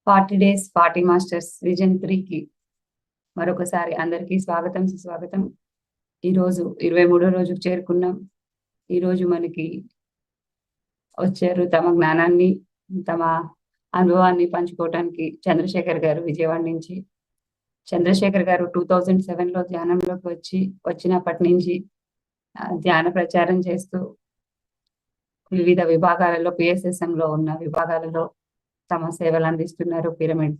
40 days 40 masters vision 3కి మరొకసారి అందరికీ స్వాగతం సుస్వాగతం. ఈరోజు 23వ రోజుకు చేరుకున్నాం. ఈరోజు మనకి వచ్చారు తమ జ్ఞానాన్ని, తమ అనుభవాన్ని పంచుకోవడానికి చంద్రశేఖర్ గారు విజయవాడ నుంచి. చంద్రశేఖర్ గారు 2007లో ధ్యానంలోకి వచ్చినప్పటి నుంచి ధ్యాన ప్రచారం చేస్తూ వివిధ విభాగాలలో PSSMలో ఉన్న విభాగాలలో తమ సేవలు అందిస్తున్నారు. పిరమిడ్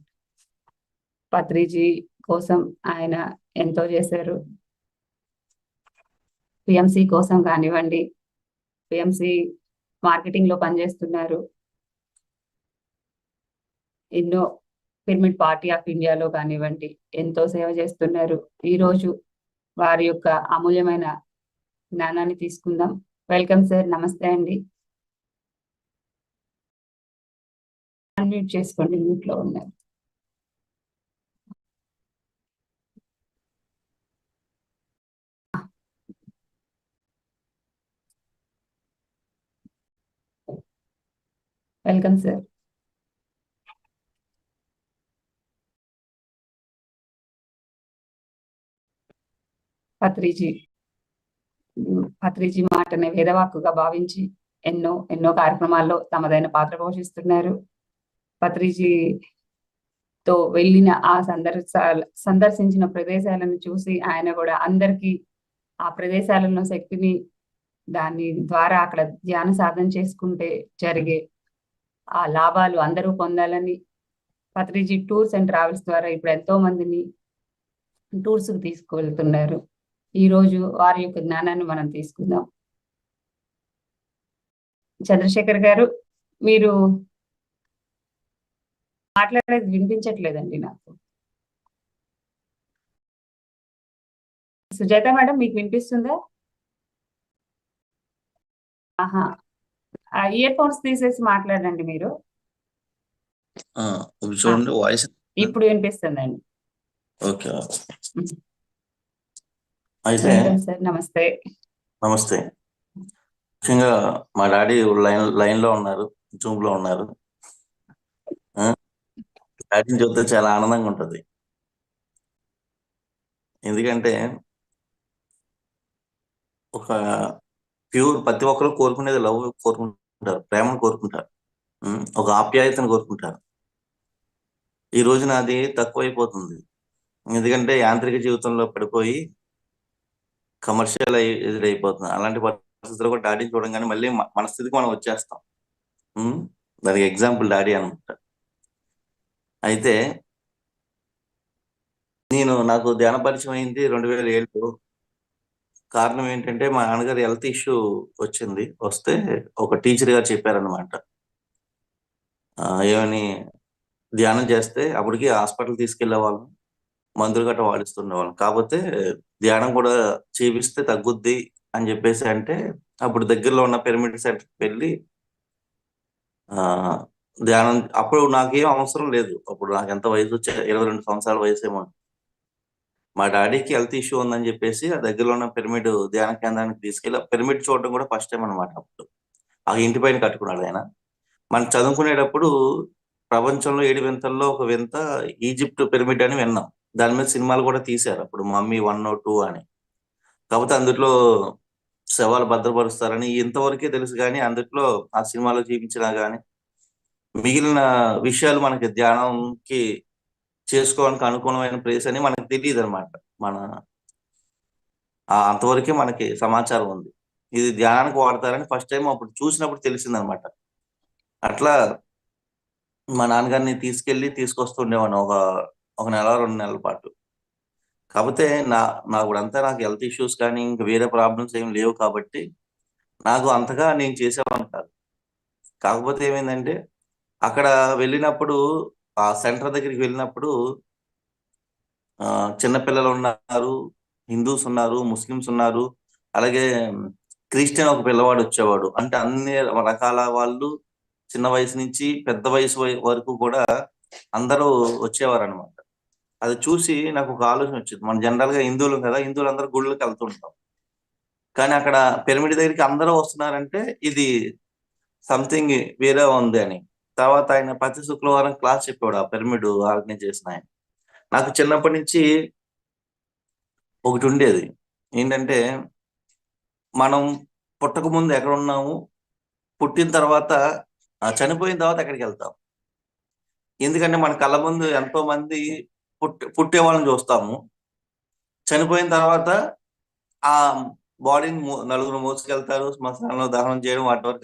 పత్రిజీ కోసం ఆయన ఎంతో చేశారు. PMC కోసం కానివ్వండి, PMC మార్కెటింగ్ లో పనిచేస్తున్నారు. ఎన్నో పిరమిడ్ పార్టీ ఆఫ్ ఇండియాలో కానివ్వండి ఎంతో సేవ చేస్తున్నారు. ఈరోజు వారి యొక్క అమూల్యమైన జ్ఞానాన్ని తీసుకుందాం. వెల్కమ్ సార్, నమస్తే అండి. అన్మ్యూట్ చేసుకోండి, మ్యూట్ లో ఉన్నారు. Welcome sir. పత్రిజీ మాటనే వేదవాక్కుగా భావించి ఎన్నో కార్యక్రమాల్లో తమదైన పాత్ర పోషిస్తున్నారు. పత్రిజీతో వెళ్ళిన ఆ సందర్శించిన ప్రదేశాలను చూసి ఆయన కూడా అందరికీ ఆ ప్రదేశాలలో శక్తిని, దాని ద్వారా అక్కడ ధ్యాన సాధన చేసుకుంటే జరిగే ఆ లాభాలు అందరూ పొందాలని పత్రిజీ టూర్స్ అండ్ ట్రావెల్స్ ద్వారా ఇప్పుడు ఎంతో మందిని టూర్స్ కు తీసుకువెళ్తున్నారు. ఈ రోజు వారి యొక్క జ్ఞానాన్ని మనం తీసుకుందాం. చంద్రశేఖర్ గారు, మీరు మాట్లాడేది వినిపించట్లేదండి నాకు. సుజాత మేడం, మీకు వినిపిస్తుందా? ఆహా, ఇయర్ ఫోన్స్ తీసేసి మాట్లాడండి మీరు. చూడండి, వాయిస్ ఇప్పుడు వినిపిస్తుందండి. ఓకే. అయితే సార్ నమస్తే. నమస్తే. ముఖ్యంగా మా డాడీ లైన్ లో ఉన్నారు, జూమ్ లో ఉన్నారు. డాడీని చూస్తే చాలా ఆనందంగా ఉంటది. ఎందుకంటే ఒక ప్యూర్ ప్రతి ఒక్కరు కోరుకునేది లవ్ కోరుకుంటారు, ప్రేమను కోరుకుంటారు, ఒక ఆప్యాయతను కోరుకుంటారు. ఈ రోజున అది తక్కువైపోతుంది. ఎందుకంటే యాంత్రిక జీవితంలో పడిపోయి కమర్షియల్ ఎదురైపోతుంది. అలాంటి పరిస్థితుల్లో కూడా డాడీని చూడంగానే మళ్ళీ మన స్థితికి మనం వచ్చేస్తాం. దానికి ఎగ్జాంపుల్ డాడీ అనమాట. అయితే నాకు ధ్యాన పరిచయం అయింది 2007లో. కారణం ఏంటంటే మా నాన్నగారు హెల్త్ ఇష్యూ వస్తే ఒక టీచర్ గారు చెప్పారనమాట. ఏమని, ధ్యానం చేస్తే అప్పటికి హాస్పిటల్ తీసుకెళ్లే వాళ్ళం, మందులు గట్రా వాడిస్తుండేవాళ్ళం. కాకపోతే ధ్యానం కూడా చేపిస్తే తగ్గుద్ది అని చెప్పేసి అంటే అప్పుడు దగ్గరలో ఉన్న పిరమిడ్ సెంటర్కి వెళ్ళి ధ్యానం. అప్పుడు నాకేం అవసరం లేదు, అప్పుడు నాకు ఎంత వయసు 22 సంవత్సరాల వయసు ఏమో. మా డాడీకి హెల్త్ ఇష్యూ ఉందని చెప్పేసి ఆ దగ్గరలో ఉన్న పిరమిడ్ ధ్యాన కేంద్రానికి తీసుకెళ్ళి పిరమిడ్ చూడడం కూడా ఫస్ట్ టైం అనమాట. అప్పుడు ఆ ఇంటి పైన కట్టుకున్నాడు ఆయన. మనం చదువుకునేటప్పుడు ప్రపంచంలో 7 వింతల్లో ఒక వింత ఈజిప్ట్ పిరమిడ్ అని విన్నాం. దాని మీద సినిమాలు కూడా తీశారు అప్పుడు, మమ్మీ 1, 2 అని. కాకపోతే అందులో శవాలు భద్రపరుస్తారని ఇంతవరకే తెలుసు, కానీ అందులో ఆ సినిమాలో చూపించినా కానీ మిగిలిన విషయాలు మనకి ధ్యానంకి చేసుకోవడానికి అనుకూలమైన ప్లేస్ అని మనకు తెలియదు అనమాట. అంతవరకే మనకి సమాచారం ఉంది. ఇది ధ్యానానికి వాడతారని ఫస్ట్ టైం అప్పుడు చూసినప్పుడు తెలిసిందనమాట. అట్లా మా నాన్నగారిని తీసుకొస్తుండేవాడిని ఒక నెల 2 నెలల పాటు. కాకపోతే నాకు హెల్త్ ఇష్యూస్ కానీ ఇంకా వేరే ప్రాబ్లమ్స్ ఏం లేవు కాబట్టి నాకు అంతగా నేను చేసేవాడిని కాదు. కాకపోతే ఏమైందంటే అక్కడ వెళ్ళినప్పుడు, ఆ సెంటర్ దగ్గరికి వెళ్ళినప్పుడు చిన్నపిల్లలు ఉన్నారు, హిందూస్ ఉన్నారు, ముస్లిమ్స్ ఉన్నారు, అలాగే క్రిస్టియన్ ఒక పిల్లవాడు వచ్చేవాడు. అంటే అన్ని రకాల వాళ్ళు, చిన్న వయసు నుంచి పెద్ద వయసు వరకు కూడా అందరూ వచ్చేవారు అనమాట. అది చూసి నాకు ఒక ఆలోచన వచ్చింది. మనం జనరల్ గా హిందువులు కదా, హిందువులందరూ గుళ్ళకి వెళ్తుంటాం, కానీ అక్కడ పిరమిడ్ దగ్గరికి అందరూ వస్తున్నారంటే ఇది సంథింగ్ వేరే ఉంది అని. తర్వాత ఆయన ప్రతి శుక్రవారం క్లాస్ చెప్పాడు, ఆ పిరమిడ్ ఆర్గనైజ్ చేసిన ఆయన. నాకు చిన్నప్పటి నుంచి ఒకటి ఉండేది ఏంటంటే, మనం పుట్టక ముందు ఎక్కడ ఉన్నాము, పుట్టిన తర్వాత చనిపోయిన తర్వాత ఎక్కడికి వెళ్తాం. ఎందుకంటే మన కళ్ళ ముందు ఎంతో మంది పుట్టే వాళ్ళని చూస్తాము. చనిపోయిన తర్వాత ఆ బాడీని నలుగురు మోసుకెళ్తారు, శ్మశానంలో దహనం చేయడం, వాటి వరకు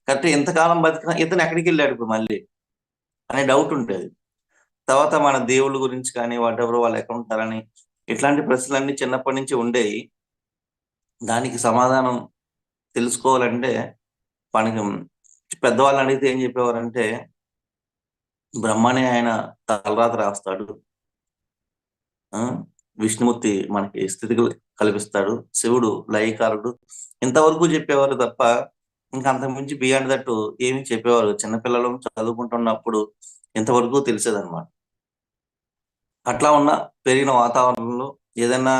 కరెక్ట్. ఇంతకాలం బతికిన ఇతను ఎక్కడికి వెళ్ళాడు ఇప్పుడు మళ్ళీ అనే డౌట్ ఉండేది. తర్వాత మన దేవుళ్ళ గురించి కానీ వాటెవర్ వాళ్ళు ఎక్కడ ఉంటారని ఇట్లాంటి ప్రశ్నలన్నీ చిన్నప్పటి నుంచి ఉండేవి. దానికి సమాధానం తెలుసుకోవాలంటే మనకి పెద్దవాళ్ళని అడిగితే ఏం చెప్పేవారంటే, బ్రహ్మనే ఆయన తలరాత రాస్తాడు, విష్ణుమూర్తి మనకి స్థితి కల్పిస్తాడు, శివుడు లయకారుడు, ఇంతవరకు చెప్పేవారు తప్ప ఇంకా అంతకుమించి బియాండ్ దట్టు ఏమి చెప్పేవారు చిన్నపిల్లలు చదువుకుంటున్నప్పుడు ఇంతవరకు తెలిసేదన్నమాట. అట్లా ఉన్న పెరిగిన వాతావరణంలో ఏదైనా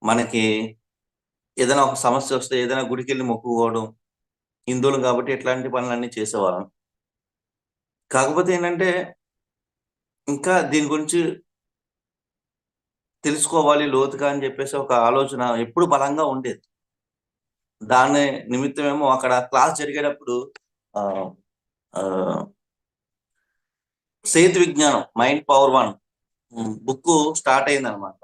మనకి ఏదైనా ఒక సమస్య వస్తే ఏదైనా గుడికి వెళ్ళి మొక్కుకోవడం, హిందువులు కాబట్టి ఇట్లాంటి పనులన్నీ చేసేవాళ్ళం. కాకపోతే ఏంటంటే ఇంకా దీని గురించి తెలుసుకోవాలి లోతుగా అని చెప్పేసి ఒక ఆలోచన ఎప్పుడు బలంగా ఉండేది. దాని నిమిత్తమేమో అక్కడ క్లాస్ జరిగేటప్పుడు సేతు విజ్ఞానం మైండ్ పవర్ 1 బుక్ స్టార్ట్ అయింది అనమాట.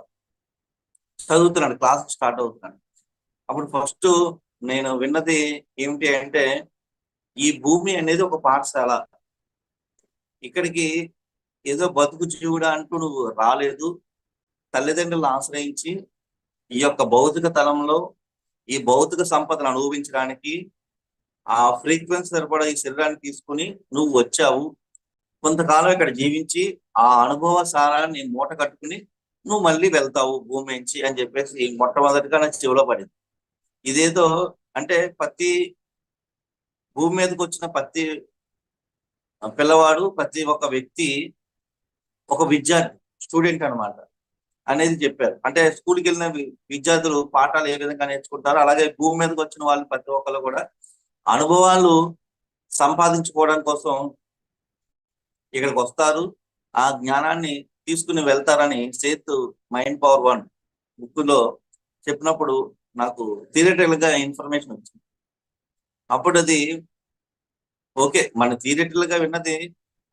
చదువుతున్నాడు, క్లాస్ స్టార్ట్ అవుతున్నాడు. అప్పుడు ఫస్ట్ నేను విన్నది ఏమిటి అంటే, ఈ భూమి అనేది ఒక పాఠశాల, ఇక్కడికి ఏదో బతుకు జీవుడా అంటూ నువ్వు రాలేదు, తల్లిదండ్రులను ఆశ్రయించి ఈ యొక్క భౌతిక తలంలో ఈ భౌతిక సంపదను అనుభవించడానికి ఆ ఫ్రీక్వెన్సీ సరిపడా ఈ శరీరాన్ని తీసుకుని నువ్వు వచ్చావు. కొంతకాలం ఇక్కడ జీవించి ఆ అనుభవ సారాన్ని మూట కట్టుకుని నువ్వు మళ్ళీ వెళ్తావు భూమి నుంచి అని చెప్పేసి మొట్టమొదటిగా నాకు చెవిలో పడింది. ఇదేదో అంటే ప్రతి భూమి మీదకి వచ్చిన ప్రతి పిల్లవాడు, ప్రతి ఒక్క వ్యక్తి ఒక విద్యార్థి, స్టూడెంట్ అనమాట అనేది చెప్పారు. అంటే స్కూల్కి వెళ్ళిన విద్యార్థులు పాఠాలు ఏ విధంగా నేర్చుకుంటారో అలాగే భూమి మీదకి వచ్చిన వాళ్ళు ప్రతి ఒక్కరు కూడా అనుభవాలు సంపాదించుకోవడం కోసం ఇక్కడికి వస్తారు, ఆ జ్ఞానాన్ని తీసుకుని వెళ్తారని సేతు మైండ్ పవర్ 1 బుక్ లో చెప్పినప్పుడు నాకు థియరిటికల్ గా ఇన్ఫర్మేషన్ వచ్చింది. అప్పుడు అది ఓకే, మన థియరిటికల్ గా విన్నది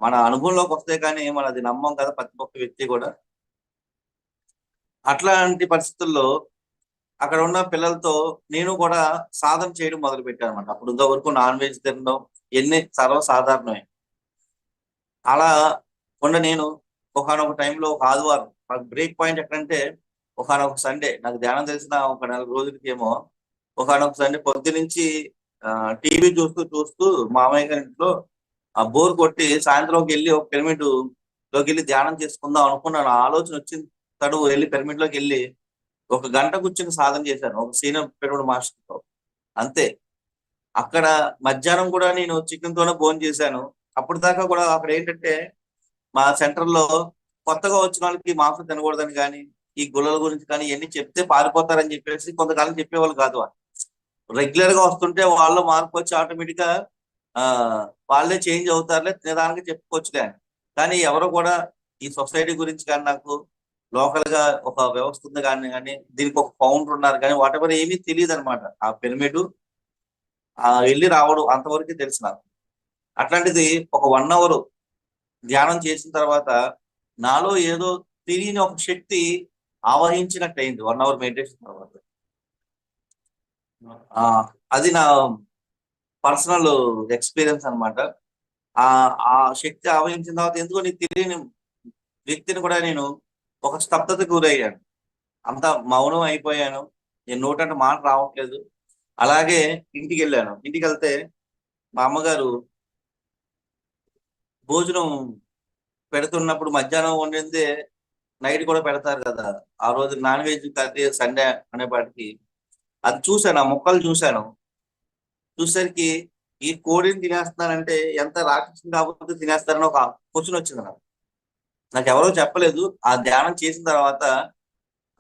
మన అనుభవంలోకి వస్తే కానీ మన అది నమ్మం కదా ప్రతి ఒక్క వ్యక్తి కూడా. అట్లాంటి పరిస్థితుల్లో అక్కడ ఉన్న పిల్లలతో నేను కూడా సాధన చేయడం మొదలు పెట్టాను అనమాట. అప్పుడు ఇంతవరకు నాన్ వెజ్ తినడం ఎన్ని సర్వసాధారణమే. అలా ఉన్న నేను ఒకనొక టైంలో ఒక ఆదివారం నాకు బ్రేక్ పాయింట్ ఎక్కడంటే, ఒకనొక సండే నాకు ధ్యానం తెలిసిన ఒక 4 రోజులకి ఏమో ఒకనొక సండే పొద్దు నుంచి టీవీ చూస్తూ చూస్తూ మామయ్య గారి ఇంట్లో బోర్ కొట్టి సాయంత్రంకి వెళ్ళి ఒక పిరమిడ్ లోకి వెళ్ళి ధ్యానం చేసుకుందాం అనుకున్నాను. ఆలోచన వచ్చింది, తడువు వెళ్ళి పిరమిడ్ లోకి వెళ్ళి 1 గంట కూర్చొని సాధన చేశాను ఒక సీనియర్ పిరమిడ్ మాస్టర్తో. అంతే. అక్కడ మధ్యాహ్నం కూడా నేను చికెన్ తోనే భోజనం చేశాను. అప్పటి దాకా కూడా అక్కడ ఏంటంటే మా సెంటర్ లో కొత్తగా వచ్చిన వాళ్ళకి మాంసం తినకూడదని కానీ ఈ గుల్లల గురించి కానీ ఇవన్నీ చెప్తే పారిపోతారని చెప్పేసి కొంతకాలం చెప్పేవాళ్ళు కాదు. రెగ్యులర్ గా వస్తుంటే వాళ్ళు మార్పు వచ్చి ఆటోమేటిక్ గా వాళ్ళే చేంజ్ అవుతారులే, నిదానంగా చెప్పుకోవచ్చులే అని. కానీ ఎవరు కూడా ఈ సొసైటీ గురించి కానీ నాకు లోకల్ గా ఒక వ్యవస్థ ఉంది కానీ దీనికి ఒక ఫౌండర్ ఉన్నారు కానీ వాటెవర్ ఏమీ తెలియదు అనమాట. ఆ పిరమిడ్ వెళ్ళి రావడం అంతవరకు తెలుసు నాకు. అట్లాంటిది ఒక 1 అవర్ ధ్యానం చేసిన తర్వాత నాలో ఏదో తెలియని ఒక శక్తి ఆవహించినట్టు అయింది 1 అవర్ మెడిటేషన్ తర్వాత. అది నా పర్సనల్ ఎక్స్పీరియన్స్ అనమాట. ఆ శక్తి ఆవహించిన తర్వాత ఎందుకో నీకు తెలియని వ్యక్తిని కూడా నేను ఒక స్తబ్దతకు గురయ్యాను. అంతా మౌనం అయిపోయాను, నేను నోటంటే మాట రావట్లేదు. అలాగే ఇంటికి వెళ్ళాను. ఇంటికి వెళ్తే మా అమ్మగారు భోజనం పెడుతున్నప్పుడు మధ్యాహ్నం వండిందే నైట్ కూడా పెడతారు కదా, ఆ రోజు నాన్ వెజ్ కర్రీ సండే అనేపాటికి అది చూశాను, ఆ ముక్కలు చూశాను. చూసరికి ఈ కోడిని తినేస్తున్నానంటే ఎంత రాక్షసం కాకపోతే తినేస్తారని ఒక క్వశ్చన్ వచ్చింది నాకు ఎవరో చెప్పలేదు. ఆ ధ్యానం చేసిన తర్వాత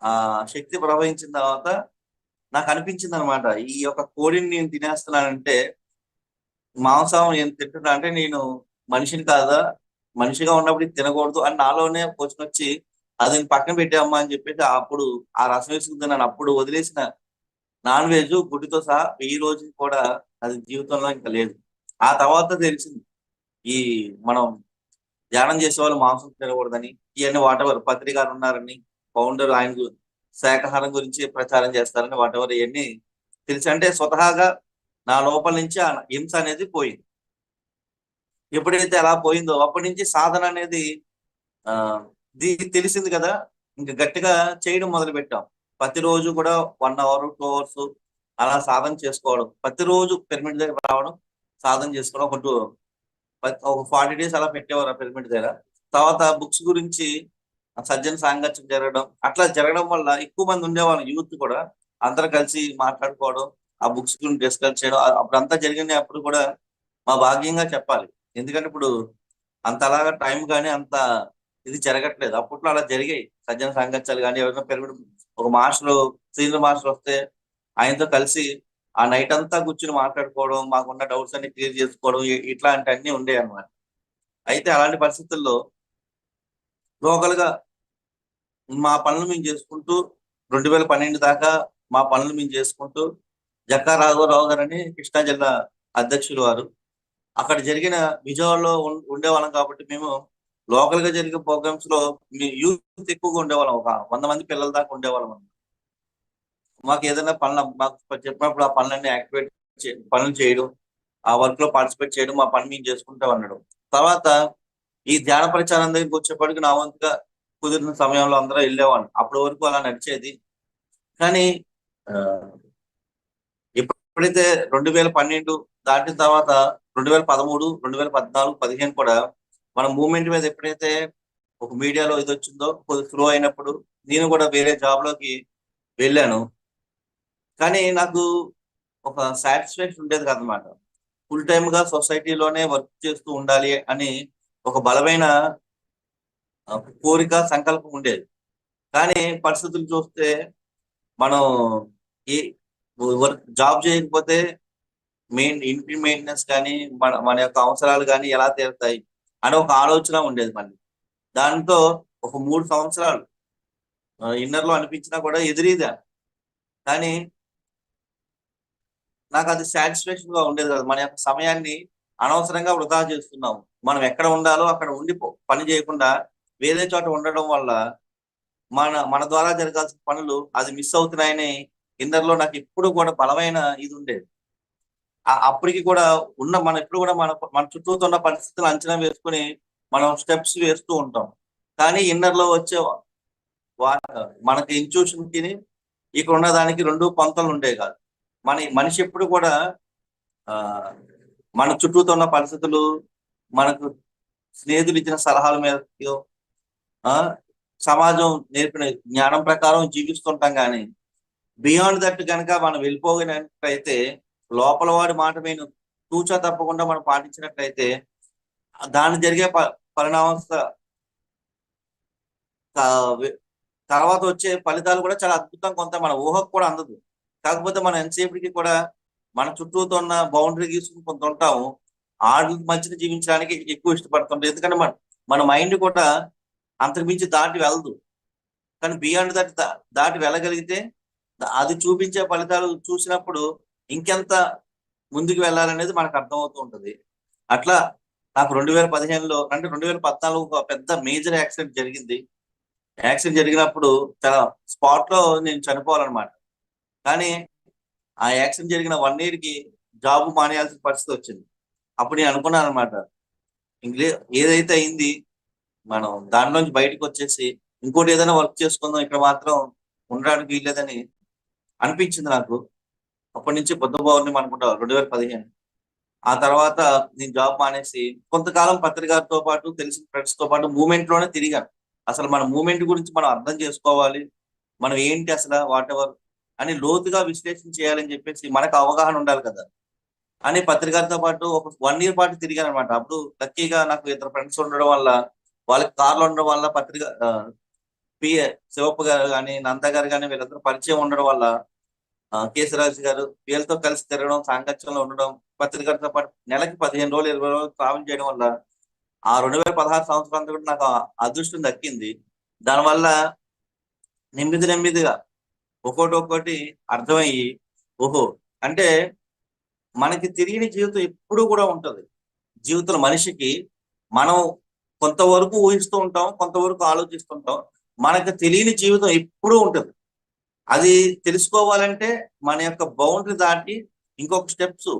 ఆ శక్తి ప్రవహించిన తర్వాత నాకు అనిపించింది అనమాట, ఈ యొక్క కోడిని నేను తినేస్తున్నానంటే మాంసం నేను తింటున్నా అంటే నేను మనిషిని కాదా, మనిషిగా ఉన్నప్పుడు ఇది తినకూడదు అని నాలోనే క్వశ్చన్ వచ్చి అది పక్కన పెట్టామ్మా అని చెప్పేసి అప్పుడు ఆ రసం వేసుకుని నన్ను అప్పుడు వదిలేసిన నాన్ వెజ్ గుడ్డుతో సహా ఈ రోజు కూడా అది జీవితంలో ఇంకా లేదు. ఆ తర్వాత తెలిసింది ఈ మనం ధ్యానం చేసే వాళ్ళు మాంసం తినకూడదని, ఇవన్నీ వాటెవర్ పత్రి గారు ఉన్నారని, ఫౌండర్ ఆయన శాకాహారం గురించి ప్రచారం చేస్తారని వాటెవర్ ఇవన్నీ తెలిసి అంటే స్వతహాగా నా లోపల నుంచి ఆ హింస అనేది పోయింది. ఎప్పుడైతే అలా పోయిందో అప్పటి నుంచి సాధన అనేది ఆ తెలిసింది కదా, ఇంకా గట్టిగా చేయడం మొదలు పెట్టాం. ప్రతిరోజు కూడా 1 అవర్ 2 అవర్స్ అలా సాధన చేసుకోవడం, ప్రతిరోజు పిరమిడ్ దగ్గర రావడం, సాధన చేసుకోవడం. ఒక 40 డేస్ అలా పెట్టేవారు ఆ పిరమిడ్ దగ్గర. తర్వాత బుక్స్ గురించి సజ్జన సాంగత్యం జరగడం, అట్లా జరగడం వల్ల ఎక్కువ మంది ఉండేవాళ్ళు యూత్ కూడా, అందరూ కలిసి మాట్లాడుకోవడం, ఆ బుక్స్ గురించి డిస్కస్ చేయడం. అప్పుడంతా జరిగింది అప్పుడు కూడా మా భాగ్యంగా చెప్పాలి. ఎందుకంటే ఇప్పుడు అంతలాగా టైం కానీ అంత ఇది జరగట్లేదు. అప్పట్లో అలా జరిగాయి సజ్జన సాంగత్యాలు కానీ, ఎవరైనా పిరమిడ్ ఒక మాస్టర్ సీనియర్ మాస్టర్ వస్తే ఆయనతో కలిసి ఆ నైట్ అంతా కూర్చుని మాట్లాడుకోవడం, మాకున్న డౌట్స్ అన్ని క్లియర్ చేసుకోవడం, ఇట్లాంటివన్నీ ఉండేవి అన్నమాట. అయితే అలాంటి పరిస్థితుల్లో లోకల్ గా మా పనులు మేము చేసుకుంటూ 2012 దాకా మా పనులు మేము చేసుకుంటూ జక్కా రాఘవరావు గారని కృష్ణా జిల్లా అధ్యక్షులు వారు, అక్కడ జరిగిన విజయవాడలో ఉండేవాళ్ళం కాబట్టి మేము లోకల్ గా జరిగే ప్రోగ్రామ్స్ లో మీ యూత్ ఎక్కువగా ఉండేవాళ్ళం. ఒక 100 మంది పిల్లల దాకా ఉండేవాళ్ళం. మాకు ఏదైనా పనులు మాకు చెప్పినప్పుడు ఆ పనులన్నీ యాక్టివేట్ పనులు చేయడం, ఆ వర్క్ లో పార్టిసిపేట్ చేయడం, మా పని మేము చేసుకుంటా ఉండడం. తర్వాత ఈ ధ్యాన ప్రచారం దగ్గరికి వచ్చేప్పటికి నా వంతుగా కుదిరిన సమయంలో అందరూ వెళ్ళేవాళ్ళు. అప్పటి వరకు అలా నడిచేది. కానీ ఆ, ఎప్పుడైతే 2012 దాటిన తర్వాత 2013, 2014, 15 కూడా మన మూవ్మెంట్ మీద ఎప్పుడైతే ఒక మీడియాలో ఇది వచ్చిందో కొద్దిగా స్లో అయినప్పుడు నేను కూడా వేరే జాబ్ లోకి వెళ్ళాను. కానీ నాకు ఒక సాటిస్ఫాక్షన్ ఉండేది కాదనమాట. ఫుల్ టైమ్ గా సొసైటీలోనే వర్క్ చేస్తూ ఉండాలి అని ఒక బలమైన కోరిక సంకల్పం ఉండేది. కానీ పరిస్థితులు చూస్తే మనం ఈ వర్క్ జాబ్ చేయకపోతే ఇంటి మెయింటెనెన్స్ కానీ మన మన యొక్క అవసరాలు కానీ ఎలా తీరుతాయి అని ఒక ఆలోచన ఉండేది మళ్ళీ. దాంతో ఒక 3 సంవత్సరాలు ఇన్నర్ లో అనిపించినా కూడా ఎదురీదా. కానీ నాకు అది సాటిస్ఫాక్షన్ గా ఉండేది కదా. మన యొక్క సమయాన్ని అనవసరంగా వృధా చేస్తున్నాం. మనం ఎక్కడ ఉండాలో అక్కడ ఉండి పని చేయకుండా వేరే చోట ఉండడం వల్ల మన మన ద్వారా జరగాల్సిన పనులు అది మిస్ అవుతున్నాయని ఇందరిలో నాకు ఎప్పుడు కూడా బలమైన ఇది ఉండేది. అప్పటికి కూడా మనం ఎప్పుడు కూడా మన చుట్టూతో ఉన్న పరిస్థితులు అంచనా వేసుకుని మనం స్టెప్స్ వేస్తూ ఉంటాం. కానీ ఇన్నర్ లో వచ్చే మనకి ఇన్స్టిట్యూషన్ కి ఇక్కడ ఉన్న దానికి 2 పొంతలు ఉండేవి కాదు. మనిషి ఎప్పుడు కూడా ఆ మన చుట్టూతో ఉన్న పరిస్థితులు, మనకు స్నేహితులు ఇచ్చిన సలహాల మీద, సమాజం నేర్పిన జ్ఞానం ప్రకారం జీవిస్తుంటాం. కానీ బియాండ్ దట్ కనుక మనం వెళ్ళిపోయినట్లయితే, లోపల వాడి మాట మేము తూచా తప్పకుండా మనం పాటించినట్లయితే దాని జరిగే పరిణామం తర్వాత వచ్చే ఫలితాలు కూడా చాలా అద్భుతంగా కొంత మన ఊహకు కూడా అందదు. కాకపోతే మనం ఎంతసేపటికి కూడా మన చుట్టూతో ఉన్న బౌండరీ గీసుకుని కొంత ఉంటాము. ఆడి మధ్యన జీవించడానికి ఎక్కువ ఇష్టపడుతుంటాం. ఎందుకంటే మన మైండ్ కూడా అంతకుమించి దాటి వెళ్ళదు. కానీ బియాండ్ దాటి వెళ్ళగలిగితే అది చూపించే ఫలితాలు చూసినప్పుడు ఇంకెంత ముందుకు వెళ్ళాలనేది మనకు అర్థమవుతూ ఉంటుంది. అట్లా నాకు 2015లో అంటే 2014 ఒక పెద్ద మేజర్ యాక్సిడెంట్ జరిగింది. యాక్సిడెంట్ జరిగినప్పుడు చాలా స్పాట్ లో నేను చనిపోవాలన్నమాట. కానీ ఆ యాక్సిడెంట్ జరిగిన 1 year కి జాబ్ మానేయాల్సిన పరిస్థితి వచ్చింది. అప్పుడు నేను అనుకున్నాను అనమాట, ఏదైతే అయింది మనం దానిలోంచి బయటకు వచ్చేసి ఇంకోటి ఏదైనా వర్క్ చేసుకుందాం, ఇక్కడ మాత్రం ఉండడానికి వీల్లేదని అనిపించింది నాకు. అప్పటి నుంచి బుద్ధ పౌర్ణమి అనుకుంటా 2015. ఆ తర్వాత నేను జాబ్ మానేసి కొంతకాలం పత్రికతో పాటు తెలిసిన ఫ్రెండ్స్ తో పాటు మూవ్మెంట్ లోనే తిరిగాను. అసలు మన మూవ్మెంట్ గురించి మనం అర్థం చేసుకోవాలి, మనం ఏంటి అసలు వాటెవర్ అని లోతుగా విశ్లేషణ చేయాలని చెప్పేసి మనకు అవగాహన ఉండాలి కదా అని పత్రికతో పాటు ఒక 1 year పాటు తిరిగాను అనమాట. అప్పుడు లక్కీగా నాకు ఇద్దరు ఫ్రెండ్స్ ఉండడం వల్ల, వాళ్ళకి కార్లు ఉండడం వల్ల, పత్రిక పిఏ శివప్ప గారు కానీ, నంద గారు కానీ వీళ్ళందరూ పరిచయం ఉండడం వల్ల, కేసరాజు గారు వీళ్ళతో కలిసి తిరగడం, సాంగత్యంలో ఉండడం, పత్రికలతో పాటు నెలకి 15 రోజులు 20 రోజులు ట్రావెల్ చేయడం వల్ల ఆ 2016 సంవత్సరం అంతా కూడా నాకు ఆ అదృష్టం దక్కింది. దానివల్ల నెమ్మదిగా ఒక్కోటి అర్థమయ్యి, ఓహో! అంటే మనకి తెలియని జీవితం ఎప్పుడూ కూడా ఉంటది. జీవితంలో మనిషికి మనం కొంతవరకు ఊహిస్తూ ఉంటాం, కొంతవరకు ఆలోచిస్తుంటాం. మనకు తెలియని జీవితం ఎప్పుడూ ఉంటది. అది తెలుసుకోవాలంటే మన యొక్క బౌండరీ దాటి ఇంకొక స్టెప్స్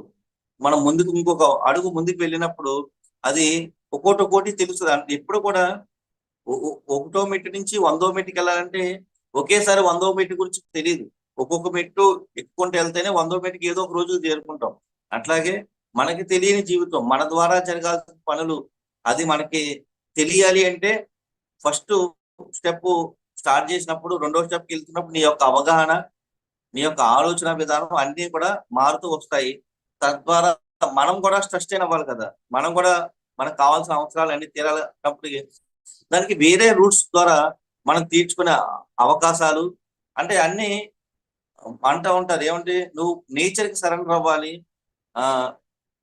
మనం ఇంకొక అడుగు ముందుకు వెళ్ళినప్పుడు అది ఒక్కోటి తెలుస్తుంది. అంటే ఎప్పుడు కూడా ఒకటో మెట్టు నుంచి 100వ మెట్టుకి వెళ్ళాలంటే ఒకేసారి 100వ మెట్టు గురించి తెలియదు. ఒక్కొక్క మెట్టు ఎక్కుంటూ వెళ్తేనే 100వ మెట్టుకి ఏదో ఒక రోజు చేరుకుంటాం. అట్లాగే మనకి తెలియని జీవితం, మన ద్వారా జరగాల్సిన పనులు అది మనకి తెలియాలి అంటే ఫస్ట్ స్టెప్ స్టార్ట్ చేసినప్పుడు, రెండో స్టెప్కి వెళ్తున్నప్పుడు నీ యొక్క అవగాహన, నీ యొక్క ఆలోచన విధానం అన్ని కూడా మారుతూ వస్తాయి. తద్వారా మనం కూడా సస్టైన్ అవ్వాలి కదా. మనం కూడా మనకు కావాల్సిన అవసరాలు అన్ని తీరాలన్నప్పుడు దానికి వేరే రూట్స్ ద్వారా మనం తీర్చుకునే అవకాశాలు అంటే అన్ని అంటూ ఉంటారు. ఏమంటే నువ్వు నేచర్ కి సరెండర్ అవ్వాలి. ఆ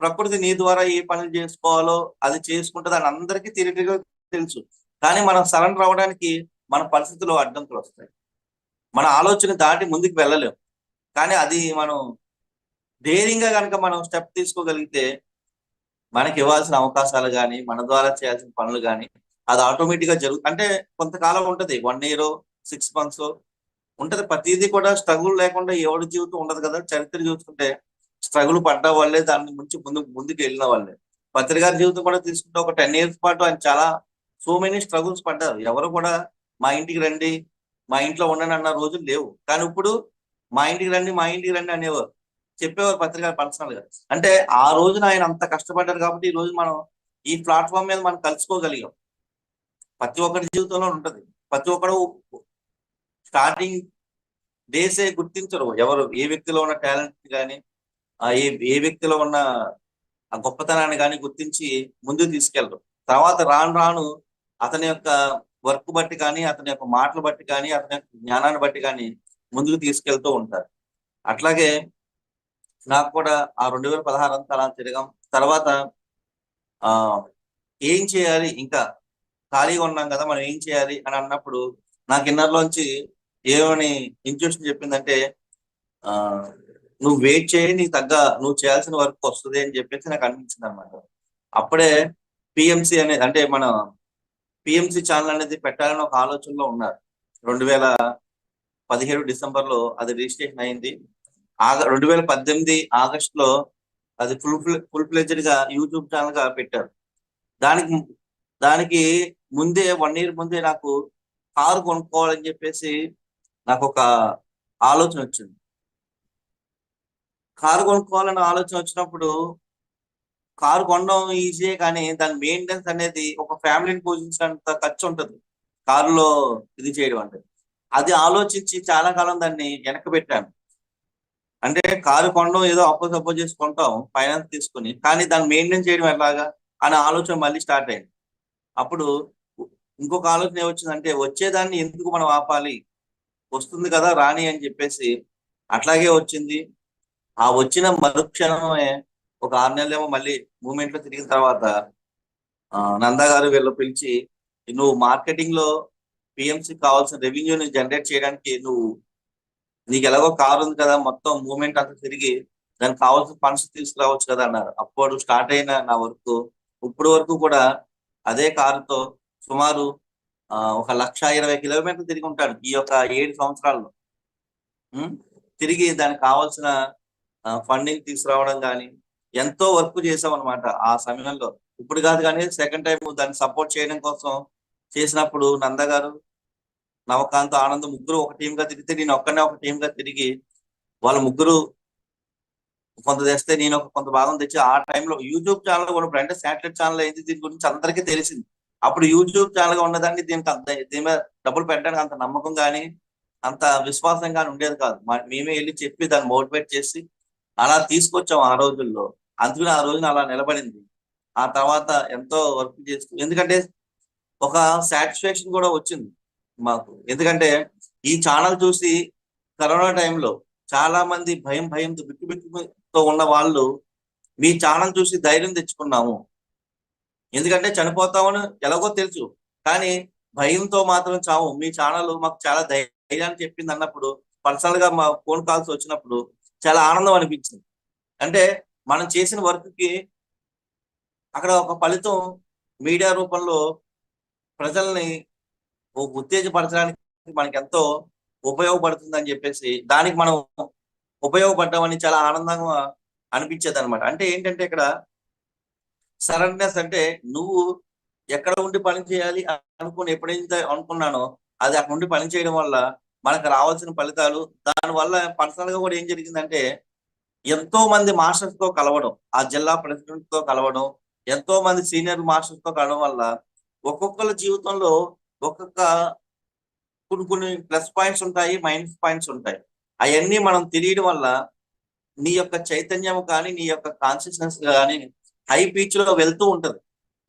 ప్రకృతి నీ ద్వారా ఏ పనులు చేసుకోవాలో అది చేసుకుంటుంది అని అందరికీ థియరిటిగా తెలుసు. కానీ మనం సరెండర్ అవ్వడానికి మన పరిస్థితుల్లో అడ్డంకులు వస్తాయి. మన ఆలోచన దాటి ముందుకు వెళ్ళలేం. కానీ అది మనం ధైర్యంగా కనుక మనం స్టెప్ తీసుకోగలిగితే మనకి ఇవ్వాల్సిన అవకాశాలు కానీ, మన ద్వారా చేయాల్సిన పనులు కానీ అది ఆటోమేటిక్ గా అంటే కొంతకాలం ఉంటది. 1 year 6 months ఉంటది. ప్రతిదీ కూడా స్ట్రగుల్ లేకుండా ఎవరి జీవితం ఉండదు కదా. చరిత్ర చూసుకుంటే స్ట్రగుల్ పడ్డ వాళ్ళే దాని నుంచి ముందుకు వెళ్ళిన వాళ్ళే. పత్రి గారి జీవితం కూడా తీసుకుంటే ఒక 10 years పాటు ఆయన చాలా సో మెనీ స్ట్రగుల్స్ పడ్డారు. ఎవరు కూడా మా ఇంటికి రండి, మా ఇంట్లో ఉండండి అన్న రోజులు లేవు. కానీ ఇప్పుడు మా ఇంటికి రండి అనేవారు, చెప్పేవారు పత్రిక పర్సనల్ గా. అంటే ఆ రోజున ఆయన అంత కష్టపడ్డారు కాబట్టి ఈ రోజు మనం ఈ ప్లాట్ఫామ్ మీద మనం కలుసుకోగలిగాం. ప్రతి ఒక్కరి జీవితంలో ఉంటది. ప్రతి ఒక్కరు స్టార్టింగ్ డేసే గుర్తించరు ఎవరు ఏ వ్యక్తిలో ఉన్న టాలెంట్ కానీ, ఏ వ్యక్తిలో ఉన్న ఆ గొప్పతనాన్ని కానీ గుర్తించి ముందుకు తీసుకెళ్ళరు. తర్వాత రాను రాను అతని యొక్క వర్క్ బట్టి కానీ, అతని యొక్క మాటలు బట్టి కానీ, అతని యొక్క జ్ఞానాన్ని బట్టి కానీ ముందుకు తీసుకెళ్తూ ఉంటారు. అట్లాగే నాకు కూడా ఆ 2016 అంతా అలా తిరగాం. తర్వాత ఆ ఏం చేయాలి, ఇంకా ఖాళీగా ఉన్నాం కదా, మనం ఏం చేయాలి అని అన్నప్పుడు నాకు ఇన్నర్లోంచి ఏమని ఇంట్యూషన్ చెప్పిందంటే, ఆ నువ్వు వెయిట్ చేయి, నీకు తగ్గ నువ్వు చేయాల్సిన వర్క్ వస్తుంది అని చెప్పేసి నాకు అనిపించింది అనమాట. అప్పుడే పిఎంసి అనేది, అంటే మన పిఎంసి ఛానల్ అనేది పెట్టాలని ఒక ఆలోచనలో ఉన్నారు. 2017 డిసెంబర్లో అది రిజిస్ట్రేషన్ అయింది. 2018 ఆగస్టులో అది ఫుల్ ఫ్లెడ్జ్డ్ గా యూట్యూబ్ ఛానల్ గా పెట్టారు. దానికి దానికి ముందే 1 year ముందే నాకు కారు కొనుక్కోవాలని చెప్పేసి నాకు ఒక ఆలోచన వచ్చింది. కారు కొనుక్కోవాలన్న ఆలోచన వచ్చినప్పుడు కారు కొనడం ఈజీయే, కానీ దాని మెయింటెనెన్స్ అనేది ఒక ఫ్యామిలీని పోషించినంత ఖర్చు ఉంటుంది కారులో ఇది చేయడం అంటే. అది ఆలోచించి చాలా కాలం దాన్ని వెనక్కి పెట్టాను. అంటే కారు కొనడం ఏదో అప్పో చేసి కొంటాం ఫైనాన్స్ తీసుకుని, కానీ దాన్ని మెయింటైన్ చేయడం ఎలాగా అనే ఆలోచన మళ్ళీ స్టార్ట్ అయింది. అప్పుడు ఇంకొక ఆలోచన ఏమొచ్చిందంటే, వచ్చేదాన్ని ఎందుకు మనం ఆపాలి, వస్తుంది కదా రాని అని చెప్పేసి అట్లాగే వచ్చింది. ఆ వచ్చిన మరుక్షణమే ఒక 6 నెలలేమో మళ్ళీ మూమెంట్ లో తిరిగిన తర్వాత నందా గారు వీళ్ళు పిలిచి, నువ్వు మార్కెటింగ్ లో పిఎంసి కావాల్సిన రెవెన్యూని జనరేట్ చేయడానికి నీకు ఎలాగో కారు ఉంది కదా, మొత్తం మూమెంట్ అంతా తిరిగి దానికి కావాల్సిన ఫండ్స్ తీసుకురావచ్చు కదా అన్నారు. అప్పుడు స్టార్ట్ అయిన నా వర్క్ ఇప్పుడు వరకు కూడా అదే కారుతో సుమారు 120,000 కిలోమీటర్లు తిరిగి ఉంటాడు ఈ యొక్క 7 సంవత్సరాల్లో. తిరిగి దానికి కావాల్సిన ఫండింగ్ తీసుకురావడం కానీ ఎంతో వర్క్ చేసాం అనమాట ఆ సమయంలో. ఇప్పుడు కాదు కానీ సెకండ్ టైం దాన్ని సపోర్ట్ చేయడం కోసం చేసినప్పుడు నంద గారు, నవకాంత్, ఆనంద్ ముగ్గురు ఒక టీమ్ గా తిరిగితే నేను ఒక్కనే ఒక టీమ్ గా తిరిగి, వాళ్ళ ముగ్గురు కొంత తెస్తే నేను కొంత భాగం తెచ్చి ఆ టైంలో యూట్యూబ్ ఛానల్ కూడా అంటే శాటిలైట్ ఛానల్ అయింది, దీని గురించి అందరికీ తెలిసింది. అప్పుడు యూట్యూబ్ ఛానల్ గా ఉన్నదాన్ని దీని మీద డబ్బులు పెట్టడానికి అంత నమ్మకం కానీ అంత విశ్వాసం కానీ ఉండేది కాదు. మేమే వెళ్ళి చెప్పి దాన్ని మోటివేట్ చేసి అలా తీసుకొచ్చాం ఆ రోజుల్లో. అందుకని ఆ రోజున అలా నిలబడింది. ఆ తర్వాత ఎంతో వర్క్ చేస్తూ, ఎందుకంటే ఒక సాటిస్ఫాక్షన్ కూడా వచ్చింది మాకు. ఎందుకంటే ఈ ఛానల్ చూసి కరోనా టైంలో చాలా మంది భయంతో బిక్కు ఉన్న వాళ్ళు మీ ఛానల్ చూసి ధైర్యం తెచ్చుకున్నాము, ఎందుకంటే చనిపోతామని ఎలాగో తెలుసు, కానీ భయంతో మాత్రం చావు. మీ ఛానల్ మాకు చాలా ధైర్యాన్ని చెప్పింది అన్నప్పుడు, పర్సనల్ గా మా ఫోన్ కాల్స్ వచ్చినప్పుడు చాలా ఆనందం అనిపించింది. అంటే మనం చేసిన వర్క్ కి అక్కడ ఒక ఫలితం మీడియా రూపంలో ప్రజల్ని ఉత్తేజపరచడానికి మనకి ఎంతో ఉపయోగపడుతుందని చెప్పేసి, దానికి మనం ఉపయోగపడ్డామని చాలా ఆనందంగా అనిపించేది అనమాట. అంటే ఏంటంటే ఇక్కడ సరళనెస్ అంటే, నువ్వు ఎక్కడ ఉండి పని చేయాలి అనుకుని ఎప్పుడైతే అనుకున్నానో అది అక్కడ ఉండి పని చేయడం వల్ల మనకు రావాల్సిన ఫలితాలు, దానివల్ల పర్సనల్ గా కూడా ఏం జరిగిందంటే ఎంతో మంది మాస్టర్స్ తో కలవడం, ఆ జిల్లా ప్రెసిడెంట్ తో కలవడం, ఎంతో మంది సీనియర్ మాస్టర్స్ తో కలవడం వల్ల ఒక్కొక్కరి జీవితంలో ఒక్కొక్క కొన్ని కొన్ని ప్లస్ పాయింట్స్ ఉంటాయి, మైనస్ పాయింట్స్ ఉంటాయి. అవన్నీ మనం తెలియడం వల్ల నీ యొక్క చైతన్యం కానీ, నీ యొక్క కాన్షియస్నెస్ కానీ హై పీచ్ లో వెళ్తూ ఉంటది.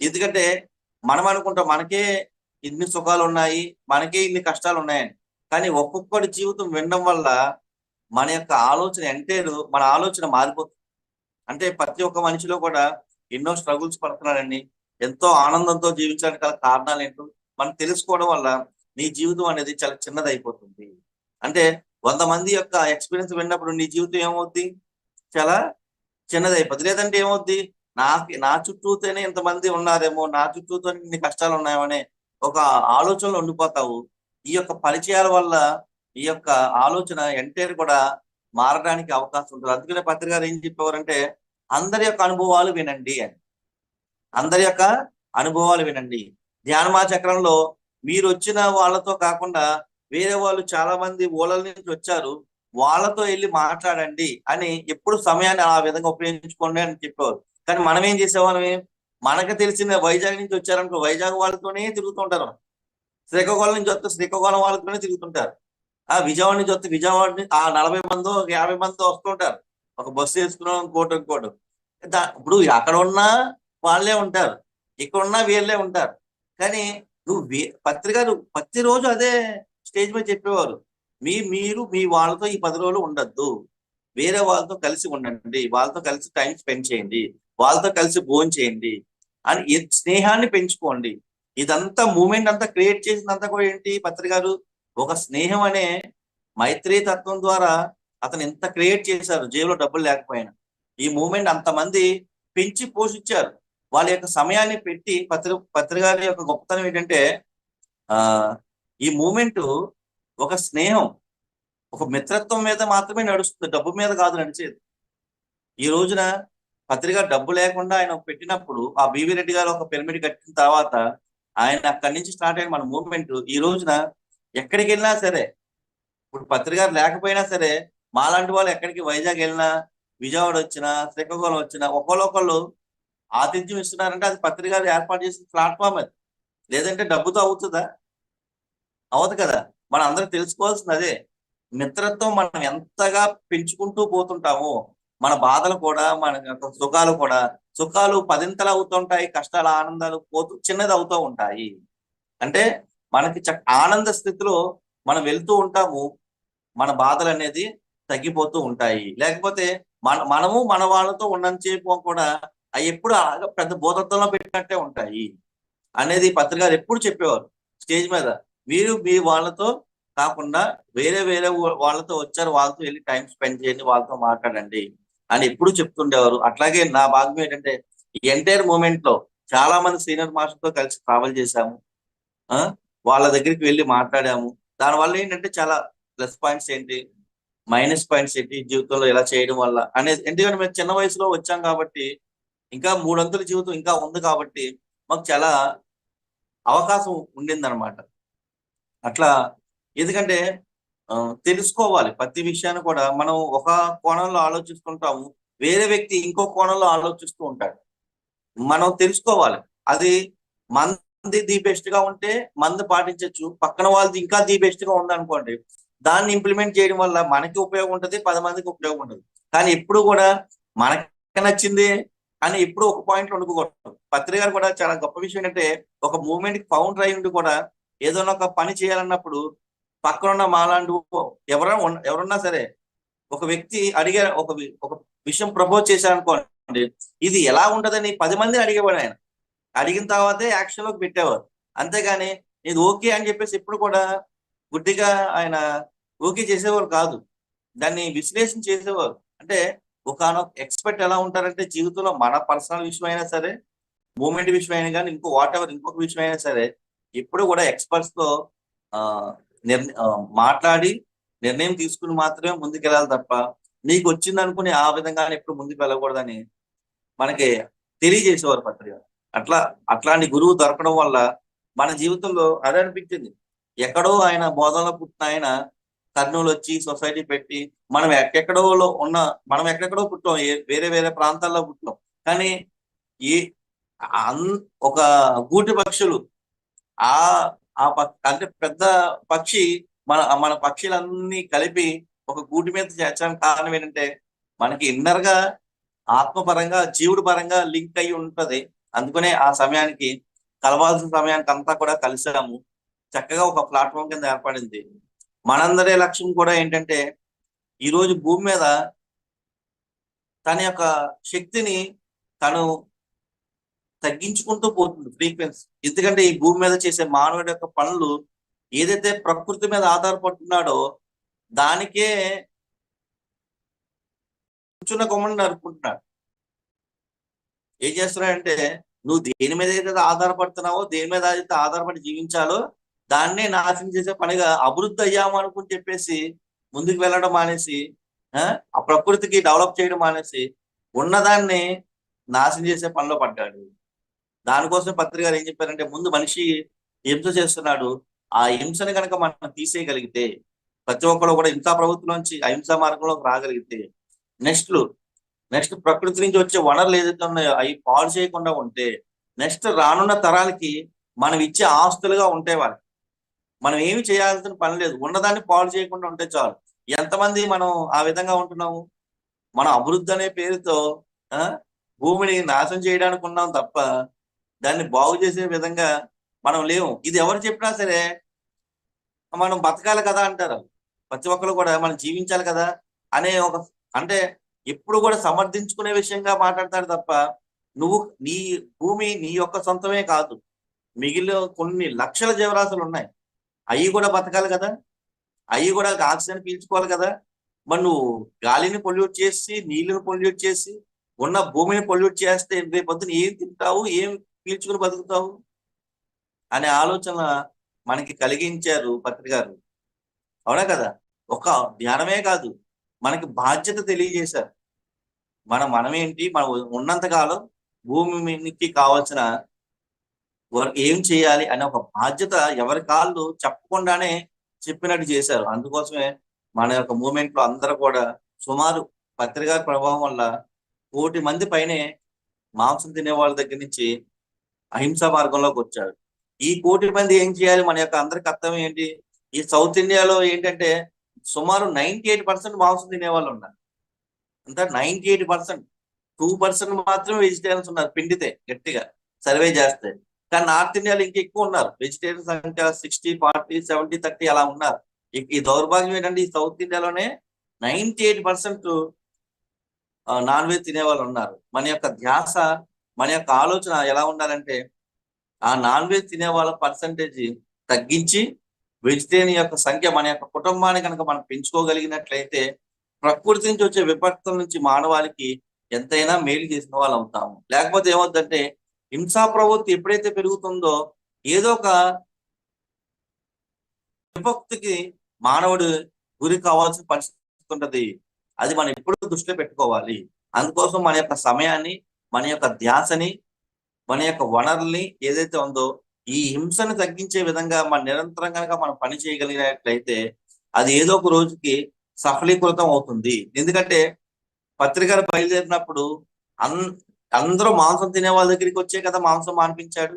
ఎందుకంటే మనం అనుకుంటాం మనకే ఇన్ని సుఖాలు ఉన్నాయి, మనకే ఇన్ని కష్టాలు ఉన్నాయని. కానీ ఒక్కొక్కటి జీవితం వినడం వల్ల మన యొక్క ఆలోచన మన ఆలోచన మారిపోతుంది. అంటే ప్రతి ఒక్క మనిషిలో కూడా ఎన్నో స్ట్రగుల్స్ పడుతున్నారని, ఎంతో ఆనందంతో జీవించడానికి గల కారణాలు ఏంటో మనం తెలుసుకోవడం వల్ల నీ జీవితం అనేది చాలా చిన్నది అయిపోతుంది. అంటే 100 మంది యొక్క ఎక్స్పీరియన్స్ విన్నప్పుడు నీ జీవితం ఏమవుద్ది? చాలా చిన్నది అయిపోద్ది. లేదంటే ఏమవుద్ది? నా చుట్టూతోనే ఇంతమంది ఉన్నారేమో, నా చుట్టూతో ఇన్ని కష్టాలు ఉన్నాయో అనే ఒక ఆలోచనలో ఉండిపోతావు. ఈ యొక్క పరిచయాల వల్ల ఈ యొక్క ఆలోచన ఎంటైర్ కూడా మారడానికి అవకాశం ఉంటుంది. అందుకనే పత్రిక గారు ఏం చెప్పేవారంటే, అందరి యొక్క అనుభవాలు వినండి అని. అందరి యొక్క అనుభవాలు వినండి. ధ్యానమా చక్రంలో మీరు వచ్చిన వాళ్ళతో కాకుండా వేరే వాళ్ళు చాలా మంది ఊళ్ళ నుంచి వచ్చారు, వాళ్ళతో వెళ్ళి మాట్లాడండి అని ఎప్పుడు సమయాన్ని ఆ విధంగా ఉపయోగించుకోండి అని చెప్పేవారు. కానీ మనం ఏం చేసేవాళ్ళమే, మనకు తెలిసిన వైజాగ్ నుంచి వచ్చారనుకో వైజాగ్ వాళ్ళతోనే తిరుగుతుంటారు. శ్రీకాకుళం నుంచి వస్తే శ్రీకాకుళం వాళ్ళతోనే తిరుగుతుంటారు. ఆ విజయవాడ నుంచి వస్తే విజయవాడ నుంచి ఆ 40 మందో 50 మందో వస్తుంటారు. ఒక బస్సు వేసుకున్నాం ఇంకోటి ఇంకోటి. ఇప్పుడు అక్కడ ఉన్నా వాళ్ళే ఉంటారు, ఇక్కడ ఉన్నా వీళ్ళే ఉంటారు. కానీ పత్రికలు ప్రతిరోజు అదే స్టేజ్ మీద చెప్పేవారు, మీరు మీ వాళ్ళతో ఈ 10 రోజులు ఉండద్దు, వేరే వాళ్ళతో కలిసి ఉండండి, వాళ్ళతో కలిసి టైం స్పెండ్ చేయండి, వాళ్ళతో కలిసి భోజనం చేయండి అని స్నేహాన్ని పెంచుకోండి. ఇదంతా మూమెంట్ అంతా క్రియేట్ చేసిందంతా కూడా ఏంటి? పత్రికారు ఒక స్నేహం అనే మైత్రీ తత్వం ద్వారా అతను ఎంత క్రియేట్ చేశారు, జేబులో డబ్బులు లేకపోయినా. ఈ మూమెంట్ అంతమంది పెంచి పోషించారు. వాళ్ళ యొక్క సమయాన్ని పెట్టి పత్రికారి యొక్క గొప్పతనం ఏంటంటే, ఆ ఈ మూమెంట్ ఒక స్నేహం, ఒక మిత్రత్వం మీద మాత్రమే నడుస్తుంది, డబ్బు మీద కాదు నడిచేది. ఈ రోజున పత్రిక డబ్బు లేకుండా ఆయన పెట్టినప్పుడు, ఆ బివి రెడ్డి గారు ఒక పిరమిడ్ కట్టిన తర్వాత ఆయన అక్కడి నుంచి స్టార్ట్ అయిన మన మూవ్మెంట్ ఈ రోజున ఎక్కడికి వెళ్ళినా సరే, ఇప్పుడు పత్రిక లేకపోయినా సరే మాలాంటి వాళ్ళు ఎక్కడికి వైజాగ్ వెళ్ళినా, విజయవాడ వచ్చినా, శ్రీకాకుళం వచ్చినా ఒకళ్ళు ఆతిథ్యం ఇస్తున్నారంటే అది పత్రిక ఏర్పాటు చేసిన ప్లాట్ఫామ్ అది. లేదంటే డబ్బుతో అవుతుందా? అవదు కదా. మనం అందరం తెలుసుకోవాల్సింది అదే. మిత్రత్వం మనం ఎంతగా పెంచుకుంటూ పోతుంటామో మన బాధలు కూడా, మన సుఖాలు కూడా, సుఖాలు పదింతలు అవుతుంటాయి, కష్టాలు ఆనందాలు పోతూ చిన్నది అవుతూ ఉంటాయి. అంటే మనకి ఆనంద స్థితిలో మనం వెళ్తూ ఉంటాము, మన బాధలు అనేది తగ్గిపోతూ ఉంటాయి. లేకపోతే మనము మన వాళ్ళతో ఉన్నంతసేపు కూడా అవి ఎప్పుడు పెద్ద భూతత్వంలో పెట్టినట్టే ఉంటాయి అనేది పత్రికారు ఎప్పుడు చెప్పేవారు స్టేజ్ మీద. మీరు మీ వాళ్ళతో కాకుండా వేరే వాళ్ళతో వచ్చారు, వాళ్ళతో వెళ్ళి టైం స్పెండ్ చేయండి, వాళ్ళతో మాట్లాడండి అని ఎప్పుడు చెప్తుండేవారు. అట్లాగే నా భాగం ఏంటంటే, ఈ ఎంటైర్ మూమెంట్ లో చాలా మంది సీనియర్ మాస్టర్ తో కలిసి ట్రావెల్ చేశాము, వాళ్ళ దగ్గరికి వెళ్ళి మాట్లాడాము. దానివల్ల ఏంటంటే చాలా ప్లస్ పాయింట్స్ ఏంటి, మైనస్ పాయింట్స్ ఏంటి, జీవితంలో ఎలా చేయడం వల్ల అనేది. ఎందుకంటే మేము చిన్న వయసులో వచ్చాం కాబట్టి, ఇంకా 3 అంతుల జీవితం ఇంకా ఉంది కాబట్టి మాకు చాలా అవకాశం ఉండిందనమాట. అట్లా ఎందుకంటే తెలుసుకోవాలి ప్రతి విషయాన్ని కూడా. మనం ఒక కోణంలో ఆలోచిస్తుంటాము, వేరే వ్యక్తి ఇంకో కోణంలో ఆలోచిస్తూ ఉంటాడు. మనం తెలుసుకోవాలి. అది మంది ది బెస్ట్ గా ఉంటే మంది పాటించవచ్చు, పక్కన వాళ్ళది ఇంకా ది బెస్ట్ గా ఉందనుకోండి, దాన్ని ఇంప్లిమెంట్ చేయడం వల్ల మనకి ఉపయోగం ఉంటుంది, 10 మందికి ఉపయోగం ఉంటుంది. కానీ ఎప్పుడు కూడా మనకి నచ్చింది అని ఎప్పుడు ఒక పాయింట్ వండుకోకూడదు. పత్రిక కూడా చాలా గొప్ప విషయం ఏంటంటే, ఒక మూవ్మెంట్ కి ఫౌండర్ అయి ఉండి కూడా ఏదైనా ఒక పని చేయాలన్నప్పుడు పక్కనున్న మాలాంటి ఎవరున్నా సరే, ఒక వ్యక్తి ఒక విషయం ప్రపోజ్ చేశారనుకోండి, ఇది ఎలా ఉంటదని 10 మంది అడిగేవాడు ఆయన. అడిగిన తర్వాతే యాక్షన్ లోకి పెట్టేవారు. అంతేగాని ఇది ఓకే అని చెప్పేసి ఎప్పుడు కూడా గుడ్డిగా ఆయన ఓకే చేసేవారు కాదు. దాన్ని విశ్లేషణ చేసేవారు. అంటే ఒకానొక ఎక్స్పర్ట్ ఎలా ఉంటారంటే జీవితంలో మన పర్సనల్ విషయం అయినా సరే, మూమెంట్ విషయం అయినా కానీ, వాట్ ఎవర్ ఇంకొక విషయం అయినా సరే, ఎప్పుడు కూడా ఎక్స్పర్ట్స్ తో ఆ మాట్లాడి నిర్ణయం తీసుకుని మాత్రమే ముందుకెళ్ళాలి తప్ప నీకు వచ్చింది అనుకుని ఆ విధంగా ఎప్పుడు ముందుకు వెళ్ళకూడదని మనకి తెలియజేసేవారు పత్రిక. అట్లాంటి గురువు దొరకడం వల్ల మన జీవితంలో అదే అనిపించింది. ఎక్కడో ఆయన బోధనలో పుట్టిన ఆయన కర్నూలు వచ్చి సొసైటీ పెట్టి మనం మనం ఎక్కడెక్కడో పుట్టాం, వేరే వేరే ప్రాంతాల్లో పుట్టాం. కానీ ఈ ఒక గూటి పక్షులు ఆ అంటే పెద్ద పక్షి మన పక్షులన్నీ కలిపి ఒక గూటి మీద చేర్చడానికి కారణం ఏంటంటే మనకి ఇన్నర్ గా ఆత్మపరంగా జీవుడు పరంగా లింక్ అయి ఉంటది. అందుకనే ఆ సమయానికి కలవాల్సిన సమయానికి అంతా కూడా కలిసాము. చక్కగా ఒక ప్లాట్ఫామ్ కింద ఏర్పడింది. మనందరి లక్ష్యం కూడా ఏంటంటే ఈ రోజు భూమి మీద తన యొక్క శక్తిని తను తగ్గించుకుంటూ పోతుంది ఫ్రీక్వెన్సీ. ఎందుకంటే ఈ భూమి మీద చేసే మానవుడి యొక్క పనులు ఏదైతే ప్రకృతి మీద ఆధారపడుతున్నాడో దానికే కూర్చున్న కొమ్మని నరుకుంటున్నాడు. ఏం చేస్తున్నాడంటే నువ్వు దేని మీద అయితే ఆధారపడుతున్నావో, దేని మీద అయితే ఆధారపడి జీవించాలో దాన్నే నాశనం చేసే పనిగా అభివృద్ధి అయ్యాము అనుకుని చెప్పేసి ముందుకు వెళ్ళడం మానేసి, ఆ ప్రకృతికి డెవలప్ చేయడం మానేసి ఉన్నదాన్ని నాశనం చేసే పనిలో పడ్డాడు. దానికోసం పత్రిక గారు ఏం చెప్పారంటే ముందు మనిషి హింస చేస్తున్నాడు, ఆ హింసని కనుక మనం తీసేయగలిగితే, ప్రతి ఒక్కరు కూడా హింసా ప్రభుత్వం నుంచి అహింసా మార్గంలోకి రాగలిగితే, నెక్స్ట్ ప్రకృతి నుంచి వచ్చే వనరులు ఏదైతే ఉన్నాయో అవి పాడు చేయకుండా ఉంటే, నెక్స్ట్ రానున్న తరాలకి మనం ఇచ్చే ఆస్తులుగా ఉంటే వాళ్ళకి మనం ఏమి చేయాల్సిన పని లేదు. ఉన్నదాన్ని పాడు చేయకుండా ఉంటే చాలు. ఎంతమంది మనం ఆ విధంగా ఉంటున్నాము? మనం అభివృద్ధి అనే పేరుతో భూమిని నాశనం చేయడానికి ఉన్నాం తప్ప దాన్ని బాగు చేసే విధంగా మనం లేవు. ఇది ఎవరు చెప్పినా సరే మనం బతకాలి కదా అంటారు. ప్రతి ఒక్కరు కూడా మనం జీవించాలి కదా అనే అంటే ఎప్పుడు కూడా సమర్థించుకునే విషయంగా మాట్లాడతాడు తప్ప నీ భూమి నీ యొక్క సొంతమే కాదు, మిగిలిన కొన్ని లక్షల జీవరాశులు ఉన్నాయి, అవి కూడా బతకాలి కదా, అవి కూడా ఆక్సిజన్ పీల్చుకోవాలి కదా. మరి నువ్వు గాలిని పొల్యూట్ చేసి, నీళ్ళని పొల్యూట్ చేసి, ఉన్న భూమిని పొల్యూట్ చేస్తే రేపొద్దున ఏం తింటావు, ఏం పీల్చుకుని బతుకుతావు అనే ఆలోచన మనకి కలిగించారు పత్రిక గారు. అవునా కదా? ఒక ధ్యానమే కాదు, మనకి బాధ్యత తెలియజేశారు. మనమేంటి, మనం ఉన్నంత కాలం భూమికి కావాల్సిన ఏం చేయాలి అనే ఒక బాధ్యత ఎవరి కాళ్ళు చెప్పకుండానే చెప్పినట్టు చేశారు. అందుకోసమే మన యొక్క మూమెంట్ లో అందరూ కూడా సుమారు పత్రిక ప్రభావం వల్ల 1 కోటి మంది పైనే మాంసం తినే వాళ్ళ దగ్గర నుంచి అహింసా మార్గంలోకి వచ్చారు. ఈ 1 కోటి మంది ఏం చేయాలి? మన యొక్క అందరి కర్తవ్యం ఏంటి? ఈ సౌత్ ఇండియాలో ఏంటంటే సుమారు 98% మాంసం తినే వాళ్ళు ఉన్నారు. అంతా 98%. 2% మాత్రమే వెజిటేరియన్స్ ఉన్నారు, పిండితే గట్టిగా సర్వే చేస్తే. కానీ నార్త్ ఇండియాలో ఇంకా ఎక్కువ ఉన్నారు వెజిటేరియన్స్ సంఖ్య. 60, 40, 70, 30 అలా ఉన్నారు. ఈ దౌర్భాగ్యం ఏంటంటే ఈ సౌత్ ఇండియాలోనే 98% నాన్ వెజ్ తినే వాళ్ళు ఉన్నారు. మన యొక్క ధ్యాస, మన యొక్క ఆలోచన ఎలా ఉండాలంటే ఆ నాన్ వెజ్ తినే వాళ్ళ పర్సంటేజ్ తగ్గించి వెజిటేరియన్ యొక్క సంఖ్య మన యొక్క కుటుంబాన్ని కనుక మనం పెంచుకోగలిగినట్లయితే ప్రకృతి నుంచి వచ్చే విపత్తుల నుంచి మానవాళికి ఎంతైనా మేలు చేసిన వాళ్ళు అవుతాము. లేకపోతే ఏమవుతుందంటే హింసా ప్రవృత్తి ఎప్పుడైతే పెరుగుతుందో ఏదో ఒక విపత్తుకి మానవుడు గురి కావాల్సిన పరిస్థితి ఉంటుంది. అది మనం ఎప్పుడు దృష్టిలో పెట్టుకోవాలి. అందుకోసం మన యొక్క సమయాన్ని, మన యొక్క ధ్యాసని, మన యొక్క వనరుల్ని ఏదైతే ఉందో ఈ హింసను తగ్గించే విధంగా మన నిరంతరం కనుక మనం పని చేయగలిగినట్లయితే అది ఏదో ఒక రోజుకి సఫలీకృతం అవుతుంది. ఎందుకంటే పత్రికలు బయలుదేరినప్పుడు అందరూ మాంసం తినే వాళ్ళ దగ్గరికి వచ్చే కదా మాంసం మాన్పించాడు.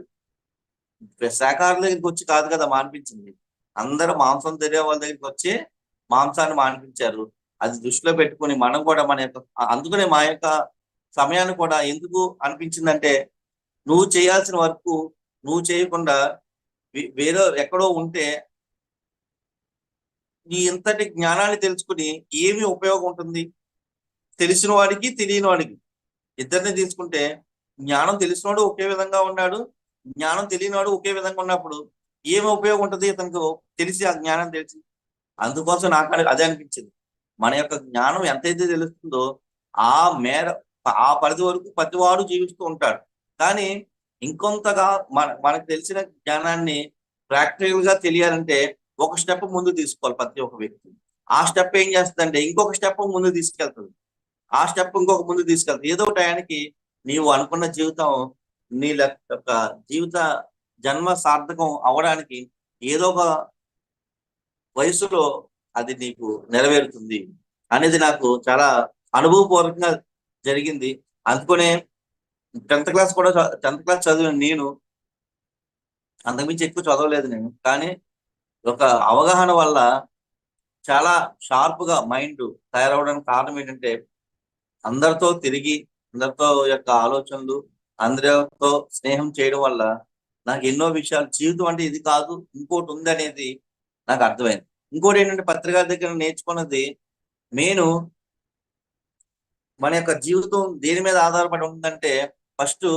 శాకాహారుల దగ్గరికి వచ్చి కాదు కదా మాన్పించింది. అందరూ మాంసం తినే వాళ్ళ దగ్గరికి వచ్చి మాంసాన్ని మాన్పించారు. అది దృష్టిలో పెట్టుకుని మనం కూడా మన యొక్క అందుకనే మా యొక్క సమయాన్ని కూడా ఎందుకు అనిపించిందంటే నువ్వు చేయాల్సిన వర్క్ నువ్వు చేయకుండా వేరే ఎక్కడో ఉంటే నీ ఇంతటి జ్ఞానాన్ని తెలుసుకుని ఏమి ఉపయోగం ఉంటుంది? తెలిసిన వాడికి తెలియని వాడికి ఇద్దరిని తీసుకుంటే జ్ఞానం తెలిసినోడు ఒకే విధంగా ఉన్నాడు, జ్ఞానం తెలియనివాడు ఒకే విధంగా ఉన్నప్పుడు ఏమి ఉపయోగం ఉంటుంది ఇతనికి తెలిసి, ఆ జ్ఞానం తెలిసి? అందుకోసం నాకు అదే అనిపించింది. మన యొక్క జ్ఞానం ఎంతైతే తెలుస్తుందో ఆ మేర, ఆ పరిధి వరకు ప్రతివాడు జీవిస్తూ ఉంటాడు. కానీ ఇంకొంతగా మనకు తెలిసిన జ్ఞానాన్ని ప్రాక్టికల్ గా తెలియాలంటే ఒక స్టెప్ ముందు తీసుకోవాలి ప్రతి ఒక్క వ్యక్తి. ఆ స్టెప్ ఏం చేస్తుందంటే ఇంకొక స్టెప్ ముందు తీసుకెళ్తుంది, ఆ స్టెప్ ఇంకొక ముందు తీసుకెళ్తుంది. ఏదో టయానికి నీవు అనుకున్న జీవితం, నీ యొక్క జీవిత జన్మ సార్థకం అవ్వడానికి ఏదో ఒక వయసులో అది నీకు నెరవేరుతుంది అనేది నాకు చాలా అనుభవపూర్వకంగా జరిగింది. అందుకనే 10th క్లాస్ చదివిన నేను, అంతకుమించి ఎక్కువ చదవలేదు నేను, కానీ ఒక అవగాహన వల్ల చాలా షార్ప్ గా మైండ్ తయారవడానికి కారణం ఏంటంటే అందరితో తిరిగి, అందరితో యొక్క ఆలోచనలు, అందరితో స్నేహం చేయడం వల్ల నాకు ఎన్నో విషయాలు, జీవితం అంటే ఇది కాదు ఇంకోటి ఉంది అనేది నాకు అర్థమైంది. ఇంకోటి ఏంటంటే పత్రికా దగ్గర నేర్చుకున్నది, నేను మన యొక్క జీవితం దేని మీద ఆధారపడి ఉందంటే ఫస్ట్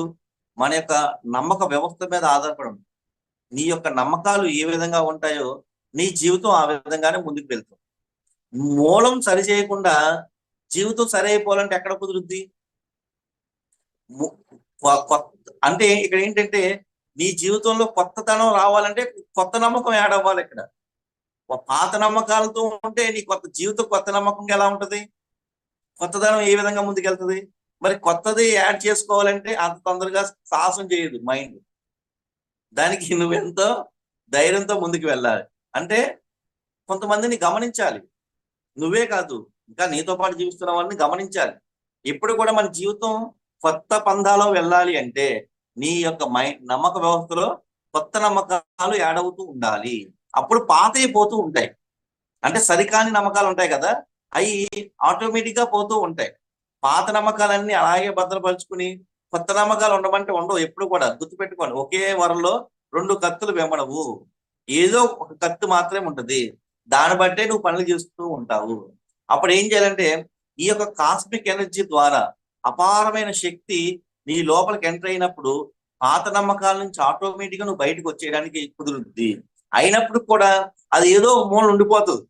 మన యొక్క నమ్మక వ్యవస్థ మీద ఆధారపడి ఉంది. నీ యొక్క నమ్మకాలు ఏ విధంగా ఉంటాయో నీ జీవితం ఆ విధంగానే ముందుకు వెళ్తుంది. మూలం సరి చేయకుండా జీవితం సరి అయిపోవాలంటే ఎక్కడ కుదురుద్ది? అంటే ఇక్కడ ఏంటంటే నీ జీవితంలో కొత్తతనం రావాలంటే కొత్త నమ్మకం యాడ్ అవ్వాలి. ఇక్కడ పాత నమ్మకాలతో ఉంటే నీ జీవితం కొత్త నమ్మకం ఎలా ఉంటది? కొత్తదనం ఏ విధంగా ముందుకెళ్తుంది? మరి కొత్తది యాడ్ చేసుకోవాలంటే అంత తొందరగా సాహసం చేయదు మైండ్. దానికి నువ్వెంతో ధైర్యంతో ముందుకు వెళ్ళాలి. అంటే కొంతమందిని గమనించాలి, నువ్వే కాదు ఇంకా నీతో పాటు జీవిస్తున్న వాళ్ళని గమనించాలి. ఎప్పుడు కూడా మన జీవితం కొత్త పందాలో వెళ్ళాలి అంటే నీ యొక్క నమ్మక వ్యవస్థలో కొత్త నమ్మకాలు యాడ్ అవుతూ ఉండాలి. అప్పుడు పాతవి పోతూ ఉంటాయి. అంటే సరికాని నమ్మకాలు ఉంటాయి కదా, అవి ఆటోమేటిక్ గా పోతూ ఉంటాయి. పాత నమ్మకాలన్నీ అలాగే భద్రపరుచుకుని కొత్త నమ్మకాలు ఉండమంటే ఉండవు. ఎప్పుడు కూడా గుర్తుపెట్టుకోండి, ఒకే వరలో 2 కత్తులు వెంబడవు. ఏదో ఒక కత్తి మాత్రమే ఉంటది, దాన్ని బట్టే నువ్వు పనులు చేస్తూ ఉంటావు. అప్పుడు ఏం చేయాలంటే ఈ యొక్క కాస్మిక్ ఎనర్జీ ద్వారా అపారమైన శక్తి నీ లోపలికి ఎంటర్ అయినప్పుడు పాత నమ్మకాల నుంచి ఆటోమేటిక్ గా నువ్వు బయటకు వచ్చేయడానికి కుదురుద్ది. అయినప్పుడు కూడా అది ఏదో మూల ఉండిపోతుంది.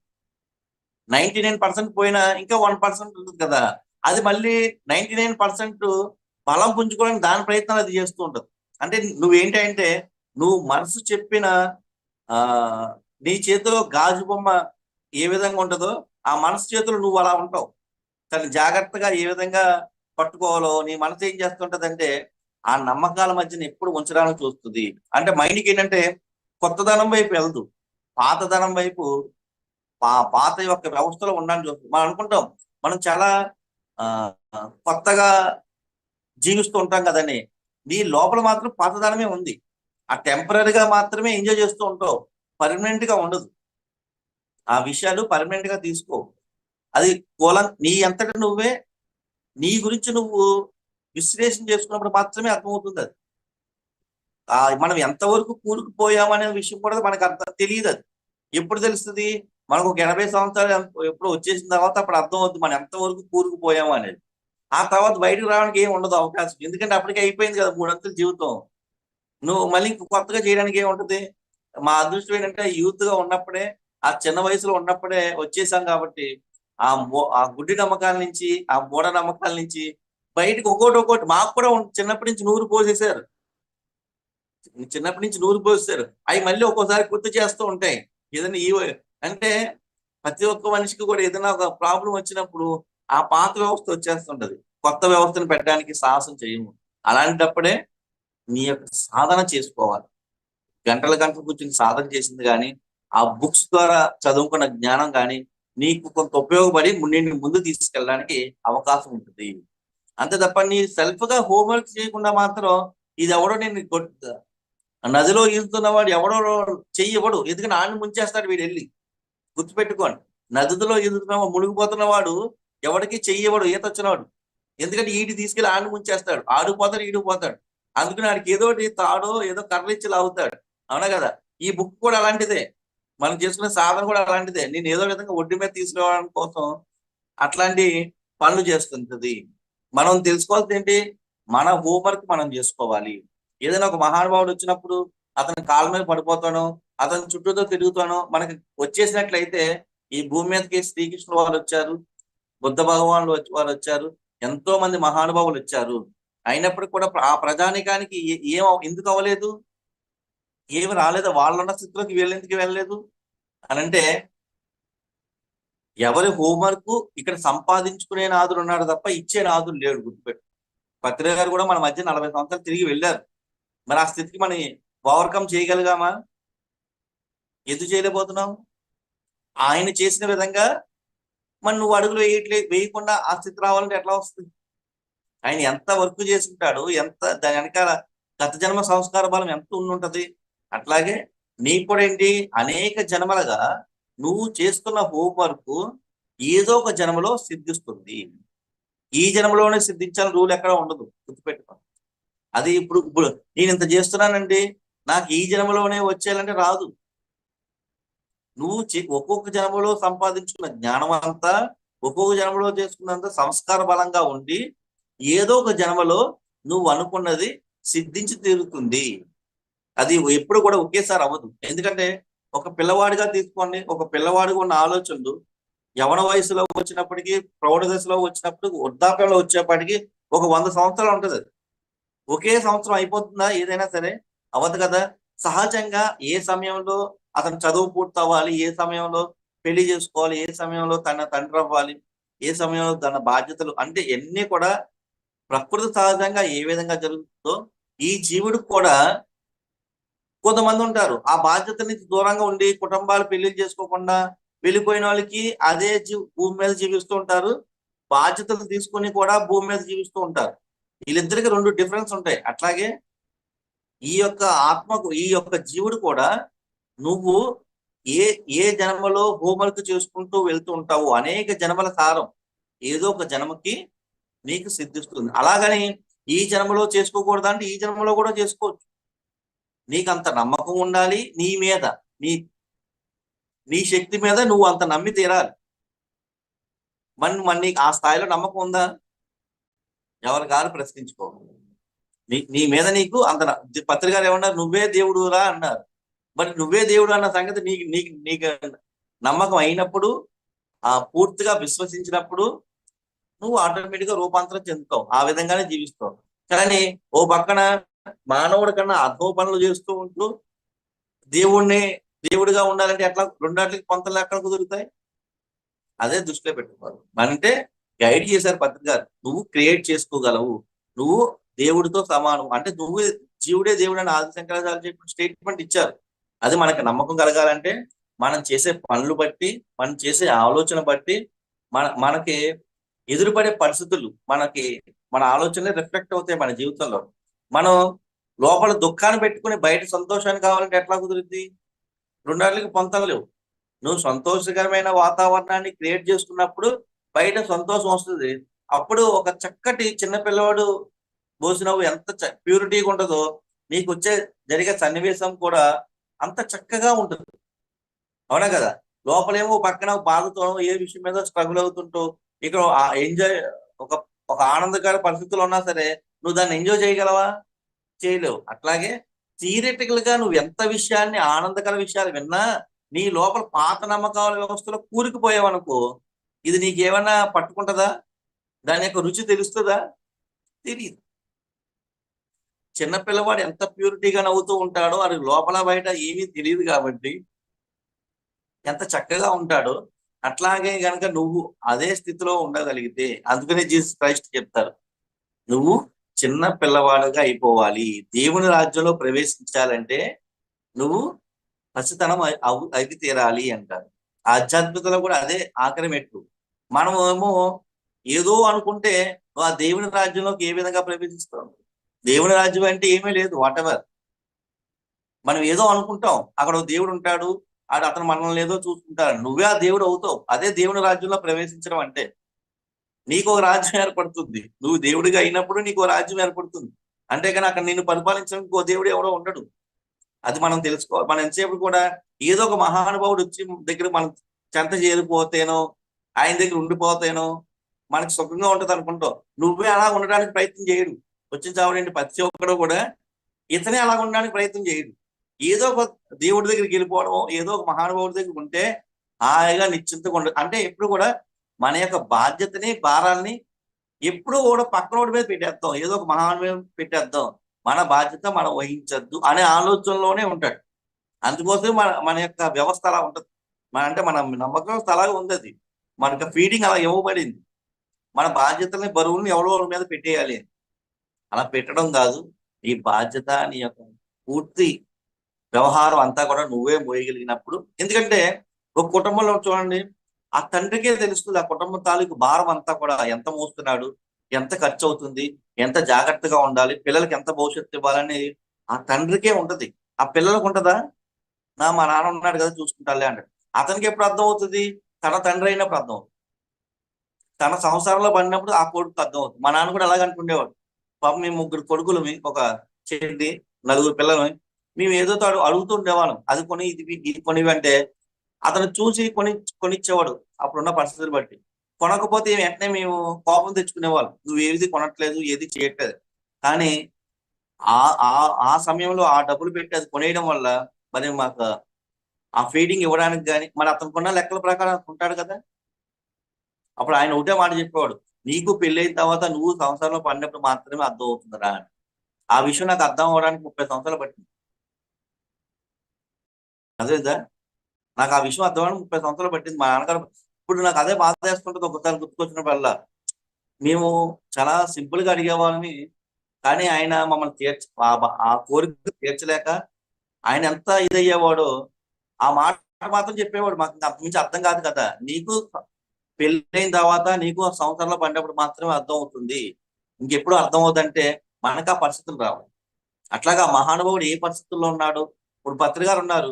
99% పోయినా ఇంకా 1% ఉంటుంది కదా, అది మళ్ళీ 99% బలం పుంజుకోవడానికి దాని ప్రయత్నాలు అది చేస్తూ ఉంటుంది. అంటే నువ్వేంటంటే నువ్వు మనసు చెప్పిన నీ చేతిలో గాజు బొమ్మ ఏ విధంగా ఉంటుందో ఆ మనసు చేతులు నువ్వు అలా ఉంటావు. తను జాగ్రత్తగా ఏ విధంగా పట్టుకోవాలో నీ మనసు ఏం చేస్తుంటదంటే ఆ నమ్మకాల మధ్యన ఎప్పుడు ఉంచడానికి చూస్తుంది. అంటే మైండ్కి ఏంటంటే కొత్తదనం వైపు వెళ్దు, పాతదనం వైపు, పాత యొక్క వ్యవస్థలో ఉండడానికి చూస్తుంది. మనం అనుకుంటాం మనం చాలా కొత్తగా జీవిస్తూ ఉంటాం కదండి, నీ లోపల మాత్రం పాతదనమే ఉంది. ఆ టెంపరీగా మాత్రమే ఎంజాయ్ చేస్తూ ఉంటావు, పర్మనెంట్ గా ఉండదు. ఆ విషయాలు పర్మనెంట్ గా తీసుకో. అది నీ అంతటా నువ్వే నీ గురించి నువ్వు విశ్లేషణ చేసుకున్నప్పుడు మాత్రమే అర్థమవుతుంది. అది మనం ఎంతవరకు కూరుకుపోయామనే విషయం కూడా మనకు తెలియదు. అది ఎప్పుడు తెలుస్తుంది? మనకు ఒక 80 సంవత్సరాలు ఎప్పుడు వచ్చేసిన తర్వాత అప్పుడు అర్థం అవుతుంది మనం ఎంతవరకు కూరుకుపోయాము అనేది. ఆ తర్వాత బయటకు రావడానికి ఏమి ఉండదు అవకాశం, ఎందుకంటే అప్పటికే అయిపోయింది కదా 3 అంచెల జీవితం. నువ్వు మళ్ళీ కొత్తగా చేయడానికి ఏముంటది? మా అదృష్టం ఏంటంటే యూత్ గా ఉన్నప్పుడే, ఆ చిన్న వయసులో ఉన్నప్పుడే వచ్చేసాం కాబట్టి ఆ గుడ్డి నమ్మకాల నుంచి, ఆ మూఢ నమ్మకాల నుంచి బయటకు ఒక్కోటి మాకు కూడా చిన్నప్పటి నుంచి నూరు పోసేశారు. చిన్నప్పటి నుంచి నూరు పోసేశారు. అవి మళ్ళీ ఒక్కోసారి గుర్తు చేస్తూ ఉంటాయి. ఏదైనా అంటే ప్రతి ఒక్క మనిషికి కూడా ఏదైనా ఒక ప్రాబ్లం వచ్చినప్పుడు ఆ పాత వ్యవస్థ వచ్చేస్తుంటది. కొత్త వ్యవస్థను పెట్టడానికి సాహసం చేయము. అలాంటప్పుడే నీ యొక్క సాధన చేసుకోవాలి. గంటలు కూర్చుని సాధన చేసింది కానీ, ఆ బుక్స్ ద్వారా చదువుకున్న జ్ఞానం కానీ నీకు కొంత ఉపయోగపడి నిన్ను ముందు తీసుకెళ్ళడానికి అవకాశం ఉంటుంది. అంతే తప్ప నీ సెల్ఫ్ గా హోంవర్క్ చేయకుండా మాత్రం ఇది ఎవడో నేను నదిలో ఈదుతున్నవాడు ఎవడో చెయ్యవడు, ఎందుకంటే ఆడిని ముంచేస్తాడు వీడు వెళ్ళి. గుర్తుపెట్టుకోండి, నదిలో ఈదుతున్న మునిగిపోతున్న వాడు ఎవరికి చెయ్యవడు ఈత వచ్చినవాడు, ఎందుకంటే ఈడి తీసుకెళ్ళి ఆడిని ముంచేస్తాడు. ఆడిపోతాడు, ఈడిపోతాడు. అందుకని ఆడికి ఏదో తాడో ఏదో కర్రలిచ్చి లాగుతాడు. అవునా కదా? ఈ బుక్ కూడా అలాంటిదే, మనం చేసుకునే సాధన కూడా అలాంటిదే. నేను ఏదో విధంగా ఒడ్డు మీద తీసుకురావడం కోసం అట్లాంటి పనులు చేస్తుంటది. మనం తెలుసుకోవాల్సింది ఏంటి? మన హోంవర్క్ మనం చేసుకోవాలి. ఏదైనా ఒక మహానుభావుడు వచ్చినప్పుడు అతని కాళ్ళ మీద పడిపోతానో, అతని చుట్టూతో తిరుగుతానో మనకి వచ్చేసినట్లయితే ఈ భూమి మీదకి శ్రీకృష్ణుడు వారు వచ్చారు, బుద్ధ భగవానుడు వారు వచ్చారు, ఎంతో మంది మహానుభావులు వచ్చారు. అయినప్పటికీ కూడా ఆ ప్రజానికానికి ఎందుకు అవ్వలేదు, ఏమి రాలేదు, వాళ్ళున్న స్థితిలోకి వీళ్ళెందుకు వెళ్ళలేదు అని అంటే, ఎవరి హోంవర్క్ ఇక్కడ సంపాదించుకునే నాదుడు ఉన్నాడు తప్ప ఇచ్చే నాదుడు లేడు. గుర్తుపెట్టు. పత్రిక గారు కూడా మన మధ్య 40 సంవత్సరాలు తిరిగి వెళ్ళారు. మరి ఆ స్థితికి మనం ఓవర్కమ్ చేయగలిగామా? ఎందుకు చేయలేకపోతున్నాం? ఆయన చేసిన విధంగా మరి నువ్వు అడుగులు వేయకుండా ఆ స్థితి రావాలంటే ఎట్లా వస్తుంది? ఆయన ఎంత వర్క్ చేసి ఉంటాడు, ఎంత దాని వెనకాల గత జన్మ సంస్కార బలం ఎంత ఉండుంటది. అట్లాగే నీకు కూడా ఏంటి, అనేక జన్మలుగా నువ్వు చేస్తున్న హోంవర్క్ ఏదో ఒక జన్మలో సిద్ధిస్తుంది. ఈ జన్మలోనే సిద్ధించాలని రూల్ ఎక్కడ ఉండదు, గుర్తుపెట్టుకో. అది ఇప్పుడు నేను ఇంత చేస్తున్నానండి, నాకు ఈ జన్మలోనే వచ్చేయాలంటే రాదు. నువ్వు ఒక్కొక్క జన్మలో సంపాదించుకున్న జ్ఞానం అంతా, ఒక్కొక్క జన్మలో చేసుకున్నంత సంస్కార బలంగా ఉండి ఏదో ఒక జన్మలో నువ్వు అనుకున్నది సిద్ధించి తీరుతుంది. అది ఎప్పుడు కూడా ఒకేసారి అవ్వదు. ఎందుకంటే ఒక పిల్లవాడిగా తీసుకోండి, ఒక పిల్లవాడిగా ఉన్న ఆలోచనలు యవన వయసులో వచ్చినప్పటికీ, ప్రౌఢ దశలో వచ్చినప్పుడు, వృద్ధాప్యంలో వచ్చేప్పటికీ ఒక 100 సంవత్సరాలు ఉంటుంది. ఒకే సంవత్సరం అయిపోతుందా ఏదైనా సరే? అవ్వదు కదా. సహజంగా ఏ సమయంలో అతను చదువు పూర్తి అవ్వాలి, ఏ సమయంలో పెళ్లి చేసుకోవాలి, ఏ సమయంలో తన తండ్రి అవ్వాలి, ఏ సమయంలో తన బాధ్యతలు, అంటే ఎన్ని కూడా ప్రకృతి సహజంగా ఏ విధంగా జరుగుతుందో ఈ జీవుడు కూడా కొంతమంది ఉంటారు ఆ బాధ్యత నుంచి దూరంగా ఉండి కుటుంబాలు పెళ్లి చేసుకోకుండా వెళ్ళిపోయిన వాళ్ళకి అదే భూమి మీద జీవిస్తూ ఉంటారు. బాధ్యతలు తీసుకుని కూడా భూమి మీద జీవిస్తూ ఉంటారు. వీళ్ళిద్దరికి 2 డిఫరెన్స్ ఉంటాయి. అట్లాగే ఈ యొక్క ఆత్మకు, ఈ యొక్క జీవుడు కూడా నువ్వు ఏ ఏ జన్మలో హోంవర్క్ చేసుకుంటూ వెళ్తూ ఉంటావు, అనేక జన్మల సారం ఏదో ఒక జన్మకి నీకు సిద్ధిస్తుంది. అలాగని ఈ జన్మలో చేసుకోకూడదు అంటే ఈ జన్మలో కూడా చేసుకోవచ్చు. నీకు అంత నమ్మకం ఉండాలి నీ మీద, నీ శక్తి మీద నువ్వు అంత నమ్మి తీరాలి. మరి నీకు ఆ స్థాయిలో నమ్మకం ఉందా? ఎవరి గారు ప్రశ్నించుకో. నీ మీద నీకు అంత పత్రిక గారు ఏమన్నారు, నువ్వే దేవుడురా అన్నారు. మరి నువ్వే దేవుడు అన్న సంగతి నీకు నమ్మకం అయినప్పుడు, ఆ పూర్తిగా విశ్వసించినప్పుడు నువ్వు ఆటోమేటిక్ గా రూపాంతరం చెందుతావు, ఆ విధంగానే జీవిస్తావు. కానీ ఓ పక్కన మానవుడి కన్నా అధో పనులు చేస్తూ ఉంటూ దేవుడిగా ఉండాలంటే ఎట్లా? రెండాట్లకి పొంతలు ఎక్కడ కుదురుతాయి? అదే దృష్టిలో పెట్టుకోవాలి. అంటే గైడ్ చేశారు పత్రిక గారు, నువ్వు క్రియేట్ చేసుకోగలవు, నువ్వు దేవుడితో సమానం, అంటే నువ్వు జీవుడే దేవుడు అని ఆది శంకరాచార్య చెప్పిన స్టేట్మెంట్ ఇచ్చారు. అది మనకి నమ్మకం కలగాలంటే మనం చేసే పనులు బట్టి, మనం చేసే ఆలోచన బట్టి, మనకి ఎదురుపడే పరిస్థితులు మన ఆలోచనలే రిఫ్లెక్ట్ అవుతాయి మన జీవితంలో. మనం లోపల దుఃఖాన్ని పెట్టుకుని బయట సంతోషాన్ని కావాలంటే ఎట్లా కుదురుద్ది? రెండాట్లకి పొంతలు లేవు. నువ్వు సంతోషకరమైన వాతావరణాన్ని క్రియేట్ చేసుకున్నప్పుడు బయట సంతోషం వస్తుంది. అప్పుడు ఒక చక్కటి చిన్న పిల్లవాడు పోసినవ్వు ఎంత ప్యూరిటీగా ఉంటుందో నీకు జరిగే సన్నివేశం కూడా అంత చక్కగా ఉంటుంది. అవునా కదా? లోపలేమో పక్కన బాధతో ఏ విషయం మీద స్ట్రగుల్ అవుతుంటూ ఇక్కడ ఎంజాయ్ ఒక ఆనందకర పరిస్థితులు ఉన్నా సరే నువ్వు దాన్ని ఎంజాయ్ చేయగలవా? చేయలేవు. అట్లాగే థియరిటికల్ గా నువ్వు ఎంత విషయాన్ని, ఆనందకర విషయాలు విన్నా నీ లోపల పాత నమ్మకాల వ్యవస్థలో కూరుకుపోయావనుకో, ఇది నీకేమన్నా పట్టుకుంటుందా? దాని యొక్క రుచి తెలుస్తుందా? తెలియదు. చిన్నపిల్లవాడు ఎంత ప్యూరిటీగా నవ్వుతూ ఉంటాడో అది లోపల బయట ఏమీ తెలియదు కాబట్టి ఎంత చక్కగా ఉంటాడో. అట్లాగే గనక నువ్వు అదే స్థితిలో ఉండగలిగితే, అందుకనే జీసస్ క్రైస్ట్ చెప్తారు, నువ్వు చిన్న పిల్లవాడుగా అయిపోవాలి. దేవుని రాజ్యంలో ప్రవేశించాలంటే నువ్వు పసితనం అవి తీరాలి అంటారు. ఆధ్యాత్మికతలో కూడా అదే ఆఖరి మెట్టు. మనమేమో ఏదో అనుకుంటే నువ్వు ఆ దేవుని రాజ్యంలోకి ఏ విధంగా ప్రవేశిస్తావు? దేవుని రాజ్యం అంటే ఏమీ లేదు. వాటెవర్ మనం ఏదో అనుకుంటాం, అక్కడ దేవుడు ఉంటాడు, అతను మనల్ని ఏదో చూసుకుంటాడు, నువ్వే ఆ దేవుడు అవుతావు. అదే దేవుని రాజ్యంలో ప్రవేశించడం అంటే. నీకు ఒక రాజ్యం ఏర్పడుతుంది, నువ్వు దేవుడిగా అయినప్పుడు నీకు ఒక రాజ్యం ఏర్పడుతుంది. అంతేకాని అక్కడ నిన్ను పరిపాలించడానికి ఓ దేవుడు ఎవడో ఉండడు. అది మనం తెలుసుకోవాలి. మనం ఎంతసేపు కూడా ఏదో ఒక మహానుభావుడు వచ్చి దగ్గర మనం చెంత చేరిపోతేనో, ఆయన దగ్గర ఉండిపోతేనో మనకి సుఖంగా ఉంటది అనుకుంటావు. నువ్వే అలా ఉండడానికి ప్రయత్నం చేయడు. వచ్చిన చావడండి ప్రతి ఒక్కడు కూడా ఇతనే అలా ఉండడానికి ప్రయత్నం చేయడు. ఏదో ఒక దేవుడి దగ్గరికి వెళ్ళిపోవడం, ఏదో ఒక మహానుభావుడి దగ్గరికి ఉంటే హాయిగా నిశ్చింతగా ఉండదు. అంటే ఎప్పుడు కూడా మన యొక్క బాధ్యతని, భారాల్ని ఎప్పుడు కూడా పక్కనోడి మీద పెట్టేద్దాం, ఏదో ఒక మహానుభావుని పెట్టేద్దాం, మన బాధ్యత మనం వహించద్దు అనే ఆలోచనలోనే ఉంటాడు. అందుకోసమే మన యొక్క వ్యవస్థ అలా ఉంటుంది. అంటే మన నమ్మకం అలాగే ఉంది. అది మనకు ఫీడింగ్ అలా ఇవ్వబడింది. మన బాధ్యతల్ని, బరువుల్ని ఎవరో వాళ్ళ మీద పెట్టేయాలి. అలా పెట్టడం కాదు. ఈ బాధ్యత, నీ యొక్క పూర్తి వ్యవహారం అంతా కూడా నువ్వే మోయగలిగినప్పుడు, ఎందుకంటే ఒక కుటుంబంలో చూడండి, ఆ తండ్రికే తెలుస్తుంది ఆ కుటుంబం తాలూకు భారం అంతా కూడా, ఎంత మోస్తున్నాడు, ఎంత ఖర్చు అవుతుంది, ఎంత జాగ్రత్తగా ఉండాలి, పిల్లలకి ఎంత భవిష్యత్తు ఇవ్వాలని ఆ తండ్రికే ఉంటది. ఆ పిల్లలకు ఉంటదా? మా నాన్న ఉన్నాడు కదా చూసుకుంటాలే అంటాడు. అతనికి ఎప్పుడు అర్థం అవుతుంది? తన తండ్రి అయినప్పుడు అర్థం అవుతుంది. తన సంసారంలో పడినప్పుడు ఆ కొడుకు అర్థం అవుతుంది. మా నాన్న కూడా అలాగే అనుకునేవాడు. పాపం మేము 3 కొడుకులమి, ఒక చెల్లి, 4 పిల్లలమి. మేము ఏదో అడుగుతూ ఉండేవాళ్ళం, అది కొని, ఇది కొనివి అంటే అతను చూసి కొనిచ్చేవాడు అప్పుడున్న పరిస్థితులు బట్టి. కొనకపోతే వెంటనే మేము కోపం తెచ్చుకునేవాళ్ళం, నువ్వు ఏది కొనట్లేదు, ఏది చేయట్లేదు. కానీ ఆ ఆ ఆ సమయంలో ఆ డబ్బులు పెట్టి అది కొనేయడం వల్ల మరి మాకు ఆ ఫీడింగ్ ఇవ్వడానికి కానీ, మరి అతను కొన్న లెక్కల ప్రకారం ఉంటాడు కదా. అప్పుడు ఆయన ఒకటే మాట చెప్పేవాడు, నీకు పెళ్ళైన తర్వాత నువ్వు సంవత్సరంలో పడినప్పుడు మాత్రమే అర్థం అవుతుందిరా అని. ఆ విషయం నాకు అర్థం అవడానికి 30 సంవత్సరాలు పట్టింది. అదేదా, నాకు ఆ విషయం అర్థం అవడానికి 30 సంవత్సరాలు పట్టింది. మా నాన్నగారు ఇప్పుడు నాకు అదే బాధ వేస్తుంటుంది ఒకసారి గుర్తుకొచ్చినప్పుడల్లా. మేము చాలా సింపుల్ గా అడిగేవాళ్ళని, కానీ ఆయన మమ్మల్ని ఆ కోరిక తీర్చలేక ఆయన ఎంత ఇదయ్యేవాడో ఆ మాట మాత్రం చెప్పేవాడు. మాకు అంతకుమించి అర్థం కాదు కదా, నీకు పెళ్ళైన తర్వాత నీకు ఆ సంవత్సరంలో పడినప్పుడు మాత్రమే అర్థం అవుతుంది, ఇంకెప్పుడు అర్థం అవుతుందంటే మనకు ఆ పరిస్థితులు రావు. అట్లాగా మహానుభావుడు ఏ పరిస్థితుల్లో ఉన్నాడు, ఇప్పుడు పత్రి గారు ఉన్నారు,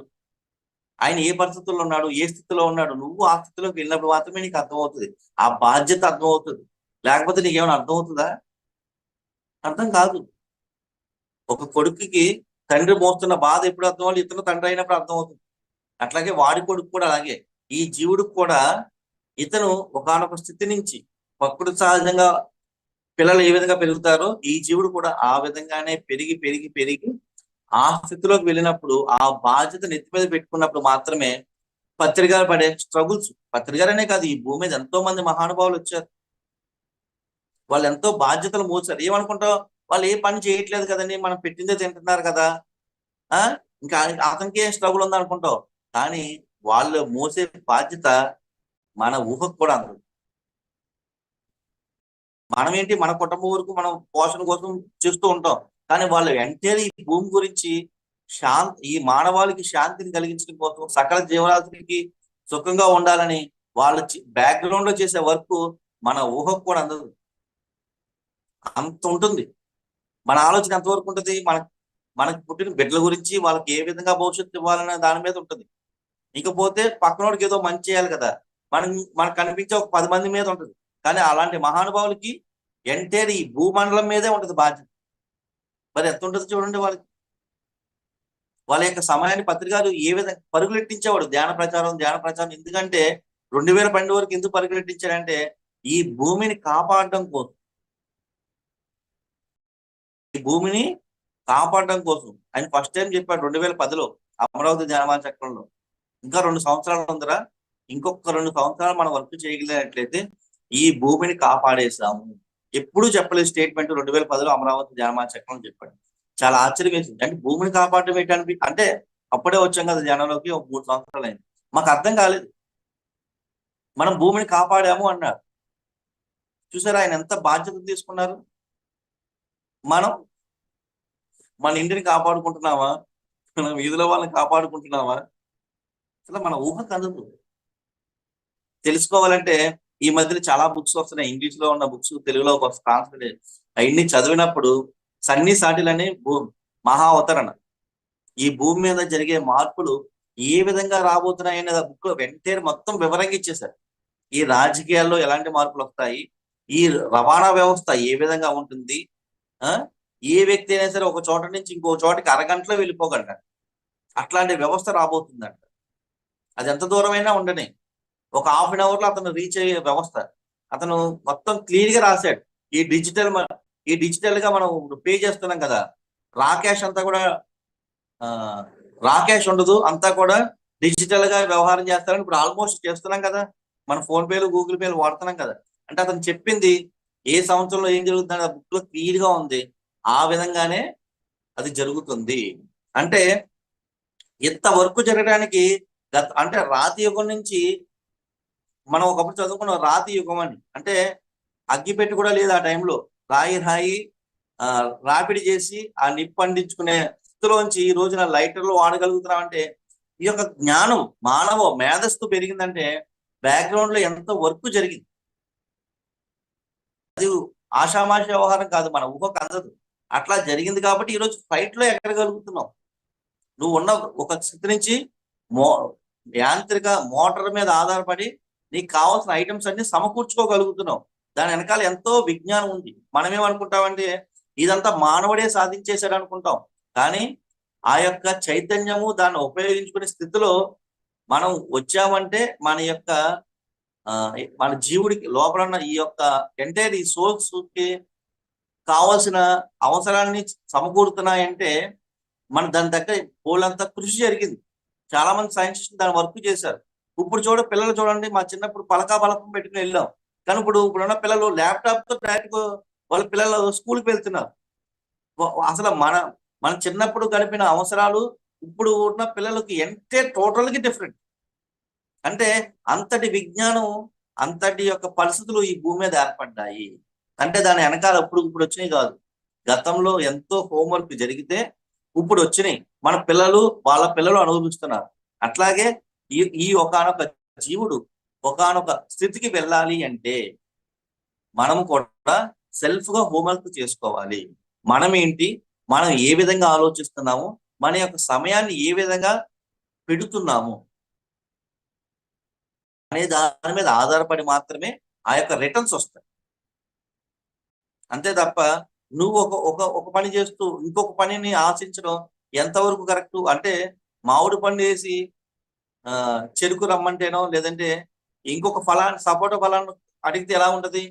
ఆయన ఏ పరిస్థితుల్లో ఉన్నాడు, ఏ స్థితిలో ఉన్నాడు, నువ్వు ఆ స్థితిలోకి వెళ్ళినప్పుడు మాత్రమే నీకు అర్థమవుతుంది, ఆ బాధ్యత అర్థమవుతుంది. లేకపోతే నీకేమైనా అర్థం అవుతుందా? అర్థం కాదు. ఒక కొడుకుకి తండ్రి మోస్తున్న బాధ ఎప్పుడు అర్థం అవ్వాలి? ఇతను తండ్రి అయినప్పుడు అర్థం అవుతుంది. అట్లాగే వాడి కొడుకు కూడా అలాగే, ఈ జీవుడికి కూడా ఇతను ఒకానొక స్థితి నుంచి, ప్రకృతి సహజంగా పిల్లలు ఏ విధంగా పెరుగుతారో ఈ జీవుడు కూడా ఆ విధంగానే పెరిగి పెరిగి పెరిగి ఆ స్థితిలోకి వెళ్ళినప్పుడు, ఆ బాధ్యత నెత్తి మీద పెట్టుకున్నప్పుడు మాత్రమే పత్రికలు పడే స్ట్రగుల్స్, పత్రికలనే కాదు ఈ భూమి మీద ఎంతో మంది మహానుభావులు వచ్చారు, వాళ్ళు ఎంతో బాధ్యతలు మోసారు. ఏమనుకుంటావు, వాళ్ళు ఏ పని చేయట్లేదు కదండి, మనం పెట్టిందే తింటున్నారు కదా, ఆ ఇంకా అతనికి ఏం స్ట్రగుల్ ఉంది అనుకుంటావు. కానీ వాళ్ళు మోసే బాధ్యత మన ఊహకు కూడా అందదు. మనం ఏంటి, మన కుటుంబం వరకు మనం పోషణ కోసం చేస్తూ ఉంటాం, కానీ వాళ్ళు వెంటనే ఈ భూమి గురించి ఈ మానవాళికి శాంతిని కలిగించడం కోసం, సకల జీవరాశులకి సుఖంగా ఉండాలని వాళ్ళ బ్యాక్గ్రౌండ్ లో చేసే వర్క్ మన ఊహకు కూడా అందదు. అంత ఉంటుంది. మన ఆలోచన ఎంతవరకు ఉంటుంది, మనకి పుట్టిన బిడ్డల గురించి వాళ్ళకి ఏ విధంగా భవిష్యత్తు ఇవ్వాలనే దాని మీద ఉంటుంది. ఇకపోతే పక్కనోడికి ఏదో మంచి చేయాలి కదా, మనకు కనిపించే ఒక 10 మంది మీద ఉంటుంది. కానీ అలాంటి మహానుభావులకి ఎంటైర్ ఈ భూమండలం మీదే ఉంటుంది బాధ్యత. మరి ఎంత ఉంటుంది చూడండి వాళ్ళకి. వాళ్ళ యొక్క సమయాన్ని పత్రికలు ఏ విధంగా పరుగులెట్టించేవాడు, ధ్యాన ప్రచారం. ఎందుకంటే 2012 వరకు ఎందుకు పరుగులెట్టించాడంటే ఈ భూమిని కాపాడడం కోసం, ఈ భూమిని కాపాడడం కోసం ఆయన ఫస్ట్ టైం చెప్పాడు 2010లో అమరావతి ధ్యానమాన చక్రంలో. ఇంకా 2 సంవత్సరాలు ఉందరా, ఇంకొక 2 సంవత్సరాలు మనం వర్క్ చేయగలిగినట్లయితే ఈ భూమిని కాపాడేసాము. ఎప్పుడు చెప్పలేదు స్టేట్మెంట్, 2010లో అమరావతి ధ్యానమాన చక్రంలో చెప్పాడు. చాలా ఆశ్చర్యం వేసింది. అంటే భూమిని కాపాడడం ఏంటని, అంటే అప్పుడే వచ్చాం కదా ధ్యానంలోకి, ఒక 3 సంవత్సరాలు అయింది, మాకు అర్థం కాలేదు. మనం భూమిని కాపాడాము అన్నారు. చూసారా ఆయన ఎంత బాధ్యత తీసుకున్నారు. మనం మన ఇంటిని కాపాడుకుంటున్నావా, మన వీధిలో వాళ్ళని కాపాడుకుంటున్నావా, అసలు మన ఊహకు అందదు. తెలుసుకోవాలంటే ఈ మధ్యన చాలా బుక్స్ వస్తున్నాయి, ఇంగ్లీష్ లో ఉన్న బుక్స్ తెలుగులో ట్రాన్స్లేట్, అవన్నీ చదివినప్పుడు సన్ని సాటిలని మహా అవతరణ, ఈ భూమి మీద జరిగే మార్పులు ఏ విధంగా రాబోతున్నాయి అనేది ఆ బుక్ లో వెంటనే మొత్తం వివరంగా ఇచ్చేశారు. ఈ రాజకీయాల్లో ఎలాంటి మార్పులు వస్తాయి, ఈ రవాణా వ్యవస్థ ఏ విధంగా ఉంటుంది, ఏ వ్యక్తి అయినా సరే ఒక చోట నుంచి ఇంకో చోటకి అరగంటలో వెళ్ళిపోగలడు, అట్లాంటి వ్యవస్థ రాబోతుందంట. అది ఎంత దూరమైనా ఉండని ఒక ½ అన్ అవర్ లో అతను రీచ్ అయ్యే వ్యవస్థ అతను మొత్తం క్లియర్ గా రాశాడు. ఈ డిజిటల్ ఈ డిజిటల్ గా మనం పే చేస్తున్నాం కదా, రా క్యాష్ అంతా కూడా ఆ, రా క్యాష్ ఉండదు, అంతా కూడా డిజిటల్ గా వ్యవహారం చేస్తారని ఇప్పుడు ఆల్మోస్ట్ చేస్తున్నాం కదా. మన ఫోన్ పేలు గూగుల్ పేలు వాడుతున్నాం కదా. అంటే అతను చెప్పింది ఏ సంవత్సరంలో ఏం జరుగుతుందని ఆ బుక్ లో క్లియర్ గా ఉంది. ఆ విధంగానే అది జరుగుతుంది. అంటే ఇంత వర్క్ జరగడానికి అంటే రాతి యుగం నుంచి మనం ఒకప్పుడు చదువుకున్నాం రాతి యుగం అని. అంటే అగ్గిపెట్టి కూడా లేదు ఆ టైంలో. రాయి రాయి రాపిడి చేసి ఆ నిప్పు అందించుకునే స్థితిలోంచి ఈ రోజున లైటర్లు వాడగలుగుతున్నాం. అంటే ఈ యొక్క జ్ఞానం మానవ మేధస్సు పెరిగిందంటే బ్యాక్గ్రౌండ్ లో ఎంత వర్క్ జరిగింది. అది ఆషామాషి వ్యవహారం కాదు, మన ఊహకు అందదు. అట్లా జరిగింది కాబట్టి ఈరోజు ఫ్లైట్ లో ఎక్కగలుగుతున్నాం. నువ్వు ఉన్న ఒక స్థితి నుంచి యాంత్రిక మోటార్ మీద ఆధారపడి నీకు కావాల్సిన ఐటమ్స్ అన్ని సమకూర్చుకోగలుగుతున్నావు. దాని వెనకాల ఎంతో విజ్ఞానం ఉంది. మనం ఏమనుకుంటామంటే ఇదంతా మానవుడే సాధించేశాడు అనుకుంటాం. కానీ ఆ యొక్క చైతన్యము దాన్ని ఉపయోగించుకునే స్థితిలో మనం వచ్చామంటే మన జీవుడికి లోపల ఉన్న ఈ యొక్క ఎంటైర్ ఈ సోల్స్ కి కావాల్సిన అవసరాన్ని సమకూరుతున్నాయంటే మన దాని దగ్గర వాళ్ళంతా కృషి జరిగింది. చాలా మంది సైంటిస్టులు దాని వర్క్ చేశారు. ఇప్పుడు పిల్లలు చూడండి, మా చిన్నప్పుడు పలకా బలపం పెట్టుకుని వెళ్ళాం. కానీ ఇప్పుడున్న పిల్లలు ల్యాప్టాప్ తో డైరెక్ట్ వాళ్ళ పిల్లలు స్కూల్కి వెళ్తున్నారు. అసలు మన చిన్నప్పుడు గడిపిన అవసరాలు ఇప్పుడు ఉన్న పిల్లలకి టోటల్ గా డిఫరెంట్. అంటే అంతటి విజ్ఞానం, అంతటి యొక్క పరిస్థితులు ఈ భూమి మీద ఏర్పడ్డాయి. అంటే దాని వెనకాల ఇప్పుడు వచ్చినాయి కాదు. గతంలో ఎంతో హోంవర్క్ జరిగితే ఇప్పుడు వచ్చినాయి. మన పిల్లలు వాళ్ళ పిల్లలు అనుభవిస్తున్నారు. అట్లాగే ఈ ఒకానొక జీవుడు ఒకానొక స్థితికి వెళ్ళాలి అంటే మనం కూడా సెల్ఫ్ గా హోంవర్క్ చేసుకోవాలి. మనం ఏంటి, మనం ఏ విధంగా ఆలోచిస్తున్నాము, మన యొక్క సమయాన్ని ఏ విధంగా పెడుతున్నాము అనే దాని మీద ఆధారపడి మాత్రమే ఆ యొక్క రిటర్న్స్ వస్తాయి. అంతే తప్ప నువ్వు ఒక పని చేస్తూ ఇంకొక పనిని ఆశించడం ఎంతవరకు కరెక్ట్? అంటే మామిడి పండు వేసి చెరుకు రమ్మంటేనో లేదంటే ఇంకొక సపోటా ఫలాన్ని అడిగితే ఎలా ఉంటది?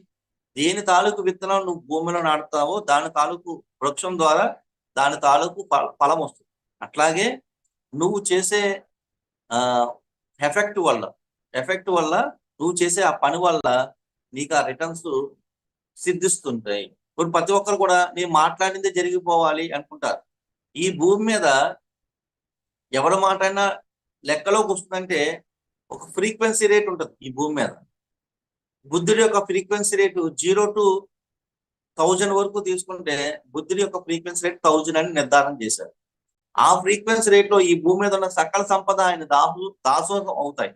దేని తాలూకు విత్తనం నువ్వు భూమిలో నాటుతావో దాని తాలూకు వృక్షం ద్వారా దాని తాలూకు ఫలం వస్తుంది. అట్లాగే నువ్వు చేసే ఎఫెక్ట్ వల్ల నువ్వు చేసే ఆ పని వల్ల నీకు ఆ రిటర్న్స్ సిద్ధిస్తుంటాయి. ఇప్పుడు ప్రతి ఒక్కరు కూడా నేను మాట్లాడిందే జరిగిపోవాలి అనుకుంటారు. ఈ భూమి మీద ఎవరు మాట్లాడినా లెక్కలోకి వస్తుందంటే ఒక ఫ్రీక్వెన్సీ రేట్ ఉంటుంది ఈ భూమి మీద. బుద్ధుడి యొక్క ఫ్రీక్వెన్సీ రేటు 0 to 1000 వరకు తీసుకుంటే బుద్ధుడి యొక్క ఫ్రీక్వెన్సీ రేట్ 1000 అని నిర్ధారణ చేశారు. ఆ ఫ్రీక్వెన్సీ రేట్ లో ఈ భూమి మీద ఉన్న సకల సంపద ఆయన దాసోహం అవుతాయి.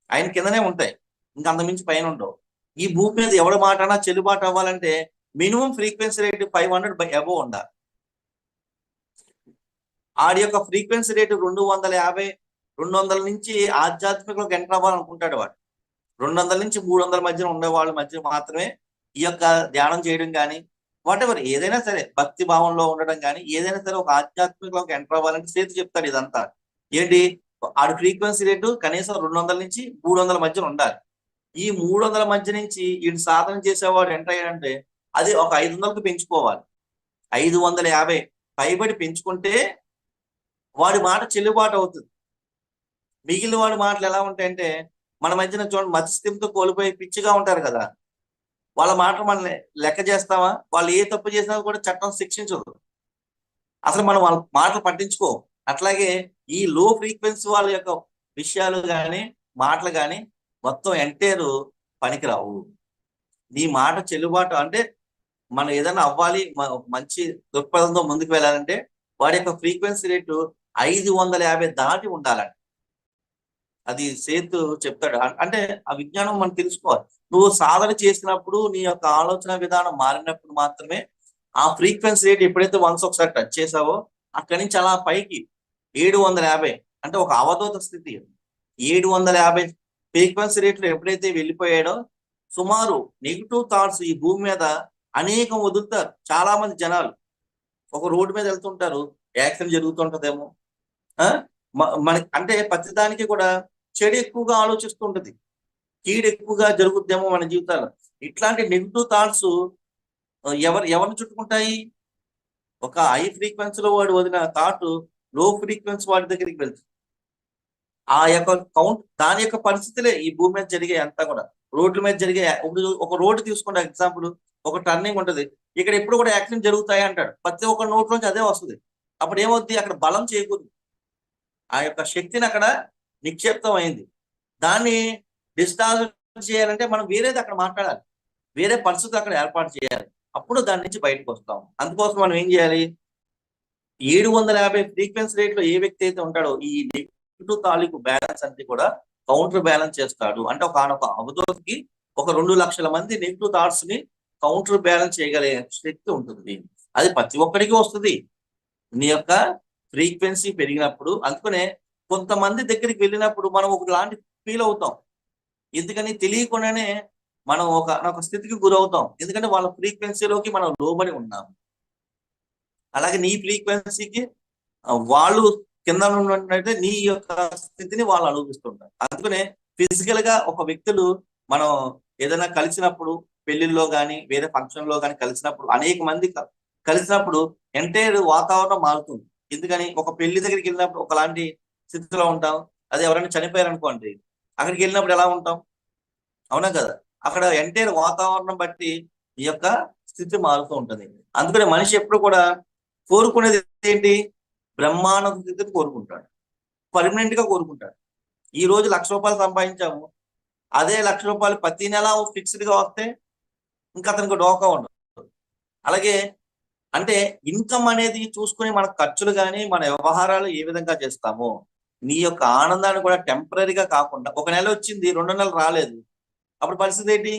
ఆయన కిందనే ఉంటాయి, ఇంకా అంతమించి పైన ఉండవు. ఈ భూమి మీద ఎవరి మాటనా చెల్లుబాటు అవ్వాలంటే మినిమం ఫ్రీక్వెన్సీ రేట్ 500 అబోవ్ ఉండాలి. ఆడి యొక్క ఫ్రీక్వెన్సీ రేటు 250, 200 నుంచి ఆధ్యాత్మికంలోకి ఎంటర్ అవ్వాలనుకుంటాడు వాడు. 200 నుంచి 300 మధ్యన ఉండే వాళ్ళ మధ్య మాత్రమే ఈ యొక్క ధ్యానం చేయడం కానీ వాటెవర్ ఏదైనా సరే భక్తి భావంలో ఉండడం కానీ ఏదైనా సరే ఒక ఆధ్యాత్మికంలోకి ఎంటర్ అవ్వాలంటే చేతి చెప్తాడు. ఇదంతా ఏంటి? ఆడి ఫ్రీక్వెన్సీ రేటు కనీసం 200 నుంచి 300 మధ్యన ఉండాలి. ఈ 300 మధ్య నుంచి ఈ సాధన చేసేవాడు ఎంటర్ అయ్యాడంటే అది ఒక 500కు పెంచుకోవాలి. 550 పైబడి పెంచుకుంటే వాడి మాట చెల్లుబాటు అవుతుంది. మిగిలిన వాడి మాటలు ఎలా ఉంటాయంటే మన మధ్యన చూడండి మధ్యస్థితితో కోల్పోయి పిచ్చిగా ఉంటారు కదా, వాళ్ళ మాటలు మనం లెక్క చేస్తామా? వాళ్ళు ఏ తప్పు చేసినా కూడా చట్టం శిక్షించదు. అసలు మనం వాళ్ళ మాటలు పట్టించుకో. అట్లాగే ఈ లో ఫ్రీక్వెన్సీ వాళ్ళ యొక్క విషయాలు కానీ మాటలు కానీ మొత్తం ఎంటైర్ పనికిరావు. నీ మాట చెల్లుబాటు అంటే మనం ఏదైనా అవ్వాలి, మంచి దృక్పథంతో ముందుకు వెళ్ళాలంటే వాడి యొక్క ఫ్రీక్వెన్సీ రేటు 550 దాటి ఉండాలండి. అది సేతు చెప్తాడు. అంటే ఆ విజ్ఞానం మనం తెలుసుకోవాలి. నువ్వు సాధన చేసినప్పుడు నీ యొక్క ఆలోచన విధానం మారినప్పుడు మాత్రమే ఆ ఫ్రీక్వెన్సీ రేట్ ఎప్పుడైతే ఒకసారి టచ్ చేసావో అక్కడి నుంచి అలా పైకి 750 అంటే ఒక అవధూత స్థితి. 750 ఫ్రీక్వెన్సీ రేట్లు ఎప్పుడైతే వెళ్ళిపోయాడో సుమారు నెగిటివ్ థాట్స్ ఈ భూమి మీద అనేకం వదులుతారు. చాలా మంది జనాలు ఒక రోడ్డు మీద వెళ్తుంటారు, యాక్సిడెంట్ జరుగుతుంటదేమో, మనకి అంటే ప్రతిదానికి కూడా చెడు ఎక్కువగా ఆలోచిస్తుంటది, కీడు ఎక్కువగా జరుగుద్దేమో మన జీవితాల్లో. ఇట్లాంటి నెగిటివ్ థాట్స్ ఎవరిని చుట్టుకుంటాయి? ఒక హై ఫ్రీక్వెన్సీలో వాడు వదిలిన థాట్ లో ఫ్రీక్వెన్సీ వాడి దగ్గరికి వెళ్తుంది. ఆ యొక్క కౌంట్ దాని యొక్క పరిస్థితులే ఈ భూమి మీద జరిగే అంతా కూడా. రోడ్ల మీద జరిగే, ఇప్పుడు ఒక రోడ్డు తీసుకుంటే ఎగ్జాంపుల్, ఒక టర్నింగ్ ఉంటది, ఇక్కడ ఎప్పుడు కూడా యాక్సిడెంట్ జరుగుతాయి అంటాడు, ప్రతి ఒక్క నోట్లోంచి అదే వస్తుంది. అప్పుడు ఏమవుద్ది? అక్కడ బలం చేకూరు, ఆ యొక్క శక్తిని అక్కడ నిక్షిప్తం అయింది. దాన్ని డిస్టార్జ్ చేయాలంటే మనం వేరేది అక్కడ మాట్లాడాలి, వేరే పరిస్థితి అక్కడ ఏర్పాటు చేయాలి, అప్పుడు దాని నుంచి బయటకు వస్తాం. అందుకోసం మనం ఏం చేయాలి? 750 ఫ్రీక్వెన్సీ రేట్ లో ఏ వ్యక్తి అయితే ఉంటాడో ఈ నెగిటివ్ తాలూకు బ్యాలెన్స్ అంతా కూడా కౌంటర్ బ్యాలెన్స్ చేస్తాడు. అంటే ఒక అవధూతకి ఒక 2 లక్షల మంది నెగిటివ్ థాట్స్ ని కౌంటర్ బ్యాలెన్స్ చేయగలిగే శక్తి ఉంటుంది. అది ప్రతి ఒక్కరికి వస్తుంది నీ యొక్క ఫ్రీక్వెన్సీ పెరిగినప్పుడు. అందుకనే కొంతమంది దగ్గరికి వెళ్ళినప్పుడు మనం ఒకలాంటి ఫీల్ అవుతాం. ఎందుకని? తెలియకుండానే మనం ఒక స్థితికి గురవుతాం, ఎందుకంటే వాళ్ళ ఫ్రీక్వెన్సీలోకి మనం లోబడి ఉన్నాం. అలాగే నీ ఫ్రీక్వెన్సీకి వాళ్ళు కింద ఉన్నట్లయితే నీ యొక్క స్థితిని వాళ్ళు అనుభవిస్తుంటారు. అందుకనే ఫిజికల్ గా ఒక వ్యక్తులు మనం ఏదైనా కలిసినప్పుడు, పెళ్లిల్లో కానీ వేరే ఫంక్షన్ లో కానీ కలిసినప్పుడు, అనేక మంది కలిసినప్పుడు ఎంటైర్ వాతావరణం మారుతుంది. ఎందుకని? ఒక పెళ్లి దగ్గరికి వెళ్ళినప్పుడు ఒకలాంటి స్థితిలో ఉంటాం, అదే ఎవరైనా చనిపోయారు అనుకోండి, అక్కడికి వెళ్ళినప్పుడు ఎలా ఉంటాం? అవునా కదా? అక్కడ ఎంటైర్ వాతావరణం బట్టి ఈ యొక్క స్థితి మారుతూ ఉంటుంది. అందుకని మనిషి ఎప్పుడు కూడా కోరుకునేది ఏంటి? బ్రహ్మాండ స్థితిని కోరుకుంటాడు, పర్మనెంట్ గా కోరుకుంటాడు. ఈ రోజు 1,00,000 రూపాయలు సంపాదించాము, అదే 1,00,000 రూపాయలు ప్రతి నెల ఫిక్స్డ్ గా వస్తే ఇంకా అతనికి డోకా ఉండదు. అలాగే అంటే ఇన్కమ్ అనేది చూసుకుని మన ఖర్చులు కానీ మన వ్యవహారాలు ఏ విధంగా చేస్తామో, నీ యొక్క ఆనందాన్ని కూడా టెంపరీగా కాకుండా, ఒక నెల వచ్చింది 2 నెలలు రాలేదు, అప్పుడు పరిస్థితి ఏంటి?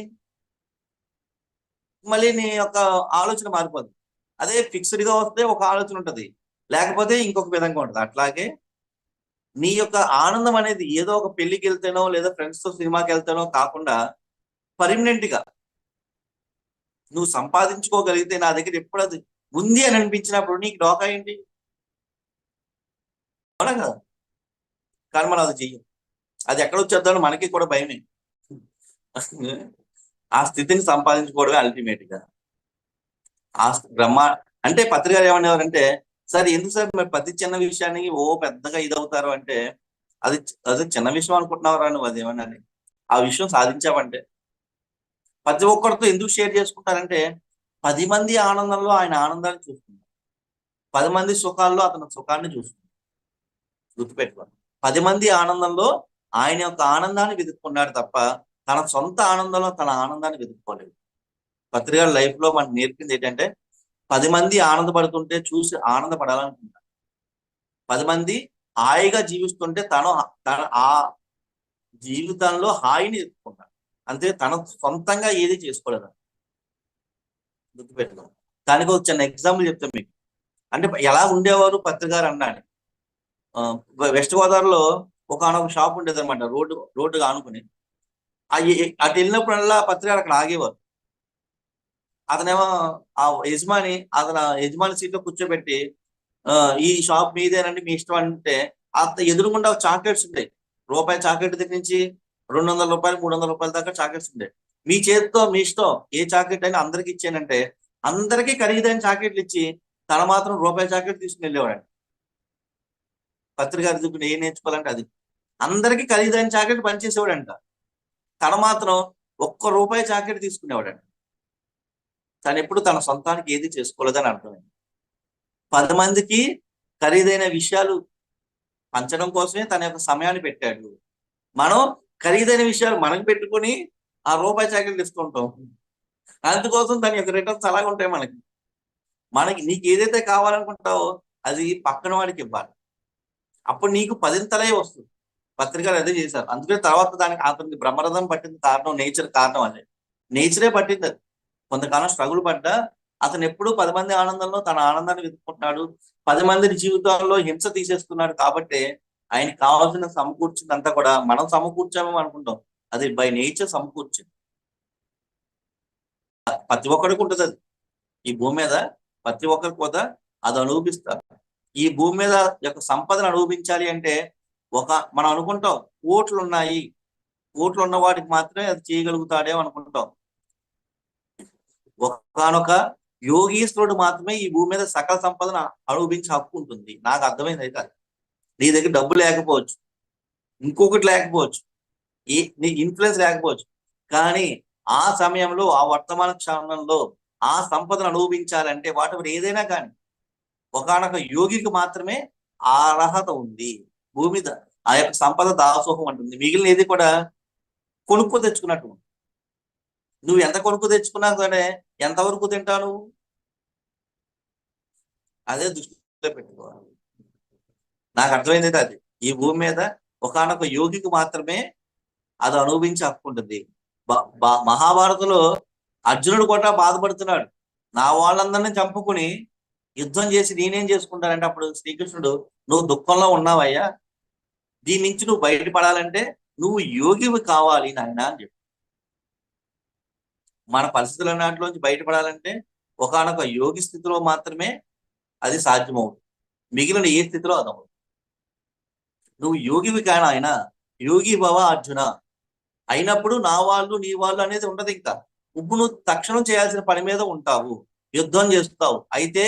మళ్ళీ నీ యొక్క ఆలోచన మారిపోద్ది. అదే ఫిక్స్డ్ గా వస్తే ఒక ఆలోచన ఉంటది, లేకపోతే ఇంకొక విధంగా ఉంటది. అట్లాగే నీ యొక్క ఆనందం అనేది ఏదో ఒక పెళ్లికి వెళ్తేనో లేదా ఫ్రెండ్స్ తో సినిమాకి వెళ్తేనో కాకుండా పర్మనెంట్ గా నువ్వు సంపాదించుకోగలిగితే, నా దగ్గర ఎప్పుడు అది ఉంది అని అనిపించినప్పుడు నీకు డోకా ఏంటి? అవునా కదా? కానీ మనం అది చెయ్యం. అది ఎక్కడ వచ్చేద్దామో మనకి కూడా భయమే. ఆ స్థితిని సంపాదించుకోవడమే అల్టిమేట్ గా ఆ బ్రహ్మ. అంటే పత్రిక ఏమనేవారంటే, సార్ ఎందుకు సార్ మరి ప్రతి చిన్న విషయానికి పెద్దగా ఇదవుతారు అంటే, అది అది చిన్న విషయం అనుకుంటున్నావురా నువ్వు, అది ఏమన్నా ఆ విషయం సాధించావంటే. ప్రతి ఒక్కరితో ఎందుకు షేర్ చేసుకుంటారంటే, 10 మంది ఆనందంలో ఆయన ఆనందాన్ని చూస్తున్నారు, 10 మంది సుఖాల్లో అతను సుఖాన్ని చూస్తున్నారు. గుర్తుపెట్టుకోండి, 10 మంది ఆనందంలో ఆయన యొక్క ఆనందాన్ని వెతుక్కున్నాడు తప్ప తన సొంత ఆనందంలో తన ఆనందాన్ని వెతుక్కోలేదు. పత్రిక లైఫ్ లో మనకు నేర్పింది ఏంటంటే, 10 మంది ఆనందపడుతుంటే చూసి ఆనందపడాలనుకుంటాడు, 10 మంది హాయిగా జీవిస్తుంటే తన ఆ జీవితంలో హాయిని ఎత్తుకుంటాడు, అంతే తన సొంతంగా ఏది చేసుకోలేదు. గుర్తుపెట్టుకో. దానికి ఒక చిన్న ఎగ్జాంపుల్ చెప్తాను మీకు. అంటే ఎలా ఉండేవారు పత్రికారు అన్నాడు. వెస్ట్ గోదావరిలో ఒక షాప్ ఉండేది అనమాట, రోడ్డు ఆనుకుని. అటు వెళ్ళినప్పుడల్లా పత్రికారు అక్కడ ఆగేవారు. అతనేమో ఆ యజమాని సీట్ లో కూర్చోబెట్టి, ఈ షాప్ మీదేనండి, మీ ఇష్టం అంటే, ఎదురుగుండా చాక్లెట్స్ ఉంటాయి. రూపాయి చాక్లెట్ దగ్గర నుంచి 200 రూపాయలు 300 రూపాయల దాకా చాక్లెట్స్ ఉంటాయి. మీ చేతితో మీ ఇష్టం ఏ చాక్లెట్ అయినా అందరికి ఇచ్చానంటే, అందరికీ ఖరీదైన చాక్లెట్లు ఇచ్చి తన మాత్రం రూపాయి చాక్లెట్ తీసుకుని వెళ్ళేవాడు. పత్రికారు చూపుని ఏం నేర్చుకోవాలంటే అది, అందరికీ ఖరీదైన చాక్లెట్ పనిచేసేవాడంట, తన మాత్రం ₹1 చాక్లెట్ తీసుకునేవాడంట. తను ఎప్పుడు తన సొంతానికి ఏది చేసుకోలేదని అర్థమైంది. 10 మందికి ఖరీదైన విషయాలు పంచడం కోసమే తన యొక్క సమయాన్ని పెట్టాడు. మనం ఖరీదైన విషయాలు మనకు పెట్టుకుని ఆ రూపాయి చాక్లెట్ తీసుకుంటాం. అందుకోసం దాని యొక్క రిటర్న్స్ అలాగే ఉంటాయి. మనకి నీకు ఏదైతే కావాలనుకుంటావో అది పక్కన వాడికి ఇవ్వాలి, అప్పుడు నీకు 10ంతలే వస్తుంది. పత్రికలు అదే చేశారు. అందుకే తర్వాత దానికి అతనికి బ్రహ్మరథం పట్టింది కారణం నేచర్, కారణం అదే నేచరే పట్టింది. అది కొంతకాలం స్ట్రగుల్ పడ్డా అతను ఎప్పుడూ 10 మంది ఆనందంలో తన ఆనందాన్ని వెతుక్కుంటున్నాడు, 10 మంది జీవితాల్లో హింస తీసేస్తున్నాడు. కాబట్టి ఆయనకి కావాల్సిన సమకూర్చిందంతా కూడా మనం సమకూర్చామేమో అనుకుంటాం, అది బై నేచర్ సమకూర్చింది. ప్రతి ఒక్కడికి ఉంటుంది అది. ఈ భూమి మీద ప్రతి ఒక్కరికి కూడా అది అనుభవిస్తారు. ఈ భూమి మీద యొక్క సంపదను అనుభవించాలి అంటే మనం అనుకుంటాం కోట్లు ఉన్న వాడికి మాత్రమే అది చేయగలుగుతాడేమో అనుకుంటాం. ఒకానొక యోగీశ్వరుడు మాత్రమే ఈ భూమి మీద సకల సంపదను అనుభవించే హక్కు ఉంటుంది. నాకు అర్థమైంది అయితే అది. నీ దగ్గర డబ్బు లేకపోవచ్చు, ఇంకొకటి లేకపోవచ్చు, నీ ఇన్ఫ్లుయెన్స్ లేకపోవచ్చు, కానీ ఆ సమయంలో ఆ వర్తమాన క్షణంలో ఆ సంపదను అనుభవించాలంటే వాటి ఏదైనా కానీ ఒకానొక యోగికి మాత్రమే ఆ అర్హత ఉంది. భూమి మీద ఆ యొక్క సంపద దాసోహం అంటుంది. మిగిలిన ఏది కూడా కొనుక్కు తెచ్చుకున్నట్టు. నువ్వు ఎంత కొనుక్కు తెచ్చుకున్నా సరే ఎంతవరకు తింటావు నువ్వు? అదే దృష్టిలో పెట్టుకోవాలి. నాకు అర్థమైంది అది. ఈ భూమి మీద ఒకానొక యోగికి మాత్రమే అది అనుభవించే హక్కు ఉంటుంది. మహాభారతంలో అర్జునుడు కూడా బాధపడుతున్నాడు. నా వాళ్ళందరినీ చంపుకుని యుద్ధం చేసి నేనేం చేసుకుంటానంటే అప్పుడు శ్రీకృష్ణుడు, నువ్వు దుఃఖంలో ఉన్నావయ్యా, దీని నుంచి నువ్వు బయటపడాలంటే నువ్వు యోగివి కావాలి నాయన అని చెప్పి. మన పరిస్థితుల నాటిలోంచి బయటపడాలంటే ఒకానొక యోగి స్థితిలో మాత్రమే అది సాధ్యమవుతుంది. మిగిలిన ఏ స్థితిలో అదవు. నువ్వు యోగివి కాని ఆయన యోగి భవ అర్జున అయినప్పుడు నా వాళ్ళు నీ వాళ్ళు అనేది ఉండదు. ఇంకా ఇప్పుడు నువ్వు తక్షణం చేయాల్సిన పని మీద ఉంటావు, యుద్ధం చేస్తావు. అయితే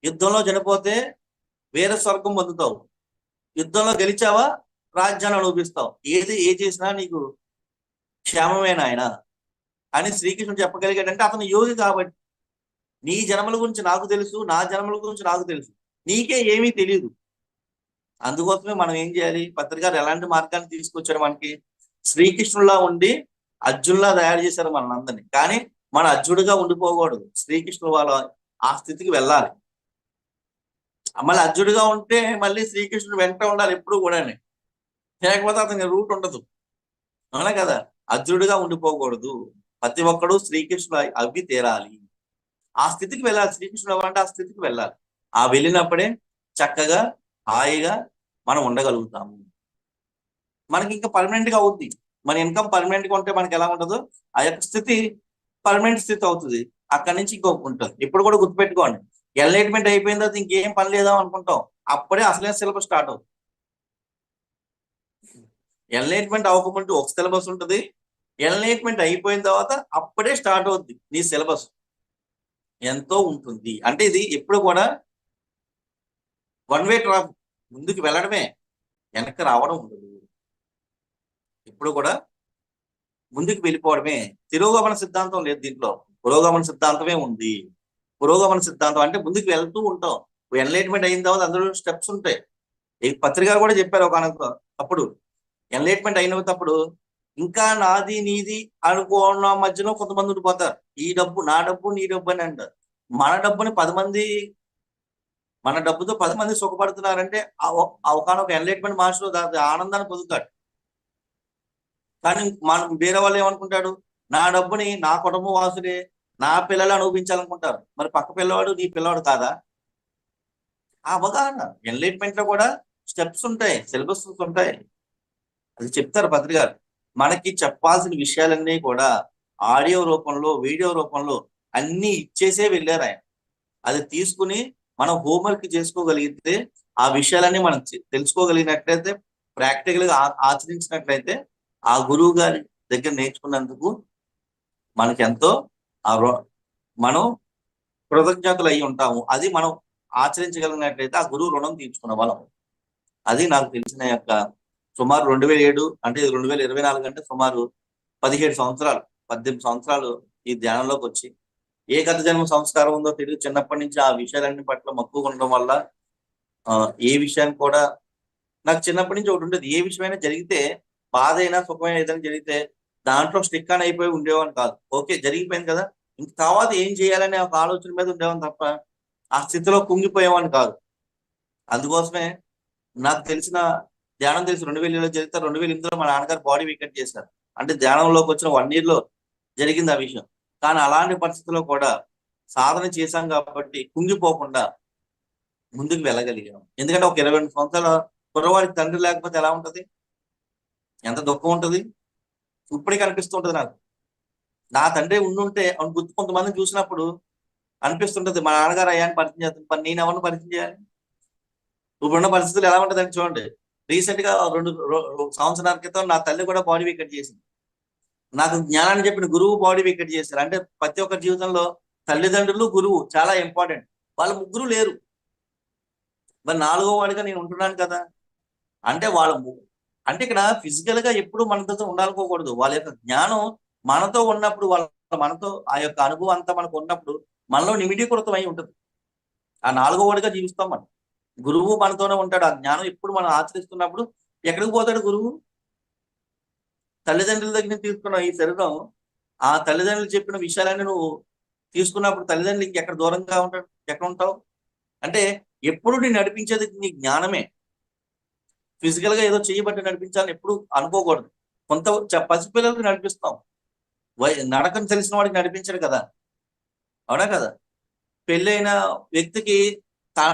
యుద్ధంలో చనిపోతే వేరే స్వర్గం పొందుతావు, యుద్ధంలో గెలిచావా రాజ్యాన్ని అనుభవిస్తావు. ఏ చేసినా నీకు క్షేమమే నాయన అని శ్రీకృష్ణుడు చెప్పగలిగాడంటే అతను యోగి కాబట్టి. నీ జన్మల గురించి నాకు తెలుసు, నా జన్మల గురించి నాకు తెలుసు, నీకే ఏమీ తెలియదు. అందుకోసమే మనం ఏం చేయాలి? పత్రికారు ఎలాంటి మార్గాన్ని తీసుకొచ్చారు మనకి? శ్రీకృష్ణులా ఉండి అర్జునులా తయారు చేశారు మనందరినీ. కానీ మన అర్జునుడిగా ఉండిపోకూడదు, శ్రీకృష్ణుడు వాళ్ళ ఆ స్థితికి వెళ్ళాలి. మళ్ళీ అర్జునుడిగా ఉంటే మళ్ళీ శ్రీకృష్ణుడు వెంట ఉండాలి ఎప్పుడు కూడా, లేకపోతే అతనికి రూట్ ఉండదు. అవునా కదా? అర్జునుడిగా ఉండిపోకూడదు. ప్రతి ఒక్కడు శ్రీకృష్ణుడు అవి తీరాలి, ఆ స్థితికి వెళ్ళాలి. శ్రీకృష్ణుడు అవ్వాలంటే ఆ స్థితికి వెళ్ళాలి. ఆ వెళ్ళినప్పుడే చక్కగా హాయిగా మనం ఉండగలుగుతాము. మనకి ఇంకా పర్మనెంట్ గా అవుద్ది. మన ఇన్కమ్ పర్మనెంట్ గా ఉంటే మనకి ఎలా ఉంటుందో ఆ యొక్క స్థితి పర్మనెంట్ స్థితి అవుతుంది. అక్కడి నుంచి ఇంకొక ఉంటుంది. ఇప్పుడు కూడా గుర్తుపెట్టుకోండి, ఎన్లైట్మెంట్ అయిపోయిన తర్వాత ఇంకేం పని లేదా అనుకుంటాం, అప్పుడే అసలైన సిలబస్ స్టార్ట్ అవుతుంది. ఎన్లైట్మెంట్ అవ్వకముందు ఒక సిలబస్ ఉంటుంది, ఎన్లైట్మెంట్ అయిపోయిన తర్వాత అప్పుడే స్టార్ట్ అవుద్ది నీ సిలబస్. ఎంతో ఉంటుంది. అంటే ఇది ఎప్పుడు కూడా వన్ వే ట్రాఫిక్, ముందుకు వెళ్ళడమే, వెనక్కి రావడం ఉండదు. ఎప్పుడు కూడా ముందుకు వెళ్ళిపోవడమే. తిరోగమన సిద్ధాంతం లేదు దీంట్లో, పురోగమన సిద్ధాంతమే ఉంది. పురోగమన సిద్ధాంతం అంటే ముందుకు వెళ్తూ ఉంటాం. ఎన్లైట్మెంట్ అయిన తర్వాత అందులో స్టెప్స్ ఉంటాయి. ఈ పత్రిక కూడా చెప్పారు ఒక అప్పుడు ఎన్లైట్మెంట్ అయినప్పుడు ఇంకా నాది నీది అనుకున్న మధ్యలో కొంతమంది ఉండిపోతారు. ఈ డబ్బు నా డబ్బు నీ డబ్బు అని అంటారు. మన డబ్బుని 10 మంది, మన డబ్బుతో 10 మంది సుఖపడుతున్నారంటే ఒకనొక ఎన్లైట్మెంట్ మాస్టర్ ఆనందాన్ని పొందుతాడు. కానీ మనం వేరే వాళ్ళు ఏమనుకుంటాడు, నా డబ్బుని నా కుటుంబ వాసులే, నా పిల్లలు అనుభవించాలనుకుంటారు. మరి పక్క పిల్లవాడు నీ పిల్లవాడు కాదా? ఆ అవగాహన. ఎన్లైట్మెంట్ లో కూడా స్టెప్స్ ఉంటాయి, సిలబస్ ఉంటాయి, అది చెప్తారు పత్రికారు. మనకి చెప్పాల్సిన విషయాలన్నీ కూడా ఆడియో రూపంలో, వీడియో రూపంలో అన్ని ఇచ్చేసే వెళ్ళారు ఆయన. అది తీసుకుని మనం హోంవర్క్ చేసుకోగలిగితే, ఆ విషయాలన్నీ మనం తెలుసుకోగలిగినట్లయితే, ప్రాక్టికల్ గా ఆచరించినట్లయితే, ఆ గురువు గారి దగ్గర నేర్చుకున్నందుకు మనకి ఎంతో మనం కృతజ్ఞతలు అయి ఉంటాము. అది మనం ఆచరించగలిగినట్లయితే ఆ గురువు రుణం తీర్చుకున్న వాళ్ళం. అది నాకు తెలిసిన యొక్క సుమారు 2007 అంటే 2024 అంటే సుమారు 17 సంవత్సరాలు, 18 సంవత్సరాలు ఈ ధ్యానంలోకి వచ్చి, ఏ గత జన్మ సంస్కారం ఉందో తెలియదు. చిన్నప్పటి నుంచి ఆ విషయాలన్నీ పట్ల మక్కువ ఉండడం వల్ల ఏ విషయాన్ని కూడా నాకు చిన్నప్పటి నుంచి ఒకటి ఉండేది. ఏ విషయమైనా జరిగితే, బాధ అయినా సుఖమైన ఏదైనా జరిగితే దాంట్లో స్టిక్ అని అయిపోయి ఉండేవాడిని కాదు. ఓకే జరిగిపోయింది కదా, ఇంక తర్వాత ఏం చేయాలనే ఒక ఆలోచన మీద ఉండేవాడిని తప్ప ఆ స్థితిలో కుంగిపోయేవాడిని కాదు. అందుకోసమే నాకు తెలిసిన ధ్యానం తెలిసి 2000లో జరిగితే 2008లో మా నాన్నగారు బాడీ వీకెండ్ చేశారు. అంటే ధ్యానంలోకి వచ్చిన 1 year లో జరిగింది ఆ విషయం. కానీ అలాంటి పరిస్థితుల్లో కూడా సాధన చేశాం కాబట్టి కుంగిపోకుండా ముందుకు వెళ్ళగలిగాం. ఎందుకంటే ఒక 22 సంవత్సరాల కుర్రవాడికి తండ్రి లేకపోతే ఎలా ఉంటది, ఎంత దుఃఖం ఉంటది. ఇప్పటికీ అనిపిస్తూ ఉంటది నాకు, నా తండ్రి ఉండుంటే అవును గుర్తు. కొంతమందిని చూసినప్పుడు అనిపిస్తుంటది, మా నాన్నగారు అయ్యాన్ని పరిచయం చేస్తాను, నేను ఎవరిని పరిచయం చేయాలి? ఇప్పుడున్న పరిస్థితులు ఎలా ఉంటదని చూడండి. రీసెంట్ గా 2 సంవత్సరాల క్రితం నా తల్లి కూడా బాడీ వీకెట్ చేసింది. నాకు జ్ఞానాన్ని చెప్పిన గురువు బాడీ వీకెట్ చేశారు. అంటే ప్రతి ఒక్క జీవితంలో తల్లిదండ్రులు, గురువు చాలా ఇంపార్టెంట్. వాళ్ళ ముగ్గురు లేరు, మరి నాలుగో వాడిగా నేను ఉంటున్నాను కదా. అంటే అంటే ఇక్కడ ఫిజికల్ గా ఎప్పుడు మనతో ఉండాలనుకోకూడదు. వాళ్ళ యొక్క జ్ఞానం మనతో ఉన్నప్పుడు, మనతో ఆ యొక్క అనుభవం అంతా మనకు ఉన్నప్పుడు మనలో నిమిడీకృతం అయి ఉంటుంది. ఆ నాలుగో వాడిగా జీవిస్తాం మనం. గురువు మనతోనే ఉంటాడు. ఆ జ్ఞానం ఎప్పుడు మనం ఆచరిస్తున్నప్పుడు ఎక్కడికి పోతాడు గురువు? తల్లిదండ్రుల దగ్గర నుంచి తీసుకున్న ఈ శరీరం, ఆ తల్లిదండ్రులు చెప్పిన విషయాలన్నీ నువ్వు తీసుకున్నప్పుడు తల్లిదండ్రులు ఇంకెక్కడ దూరంగా ఉంటాడు, ఎక్కడ ఉంటావు? అంటే ఎప్పుడు నేను నడిపించేది నీ జ్ఞానమే. ఫిజికల్ గా ఏదో చేయబట్టి నడిపించాలని ఎప్పుడు అనుకోకూడదు. కొంత పసిపిల్లలకి నడిపిస్తాం, నడకం తెలిసిన వాడికి నడిపించడు కదా, అవునా కదా? పెళ్ళైన వ్యక్తికి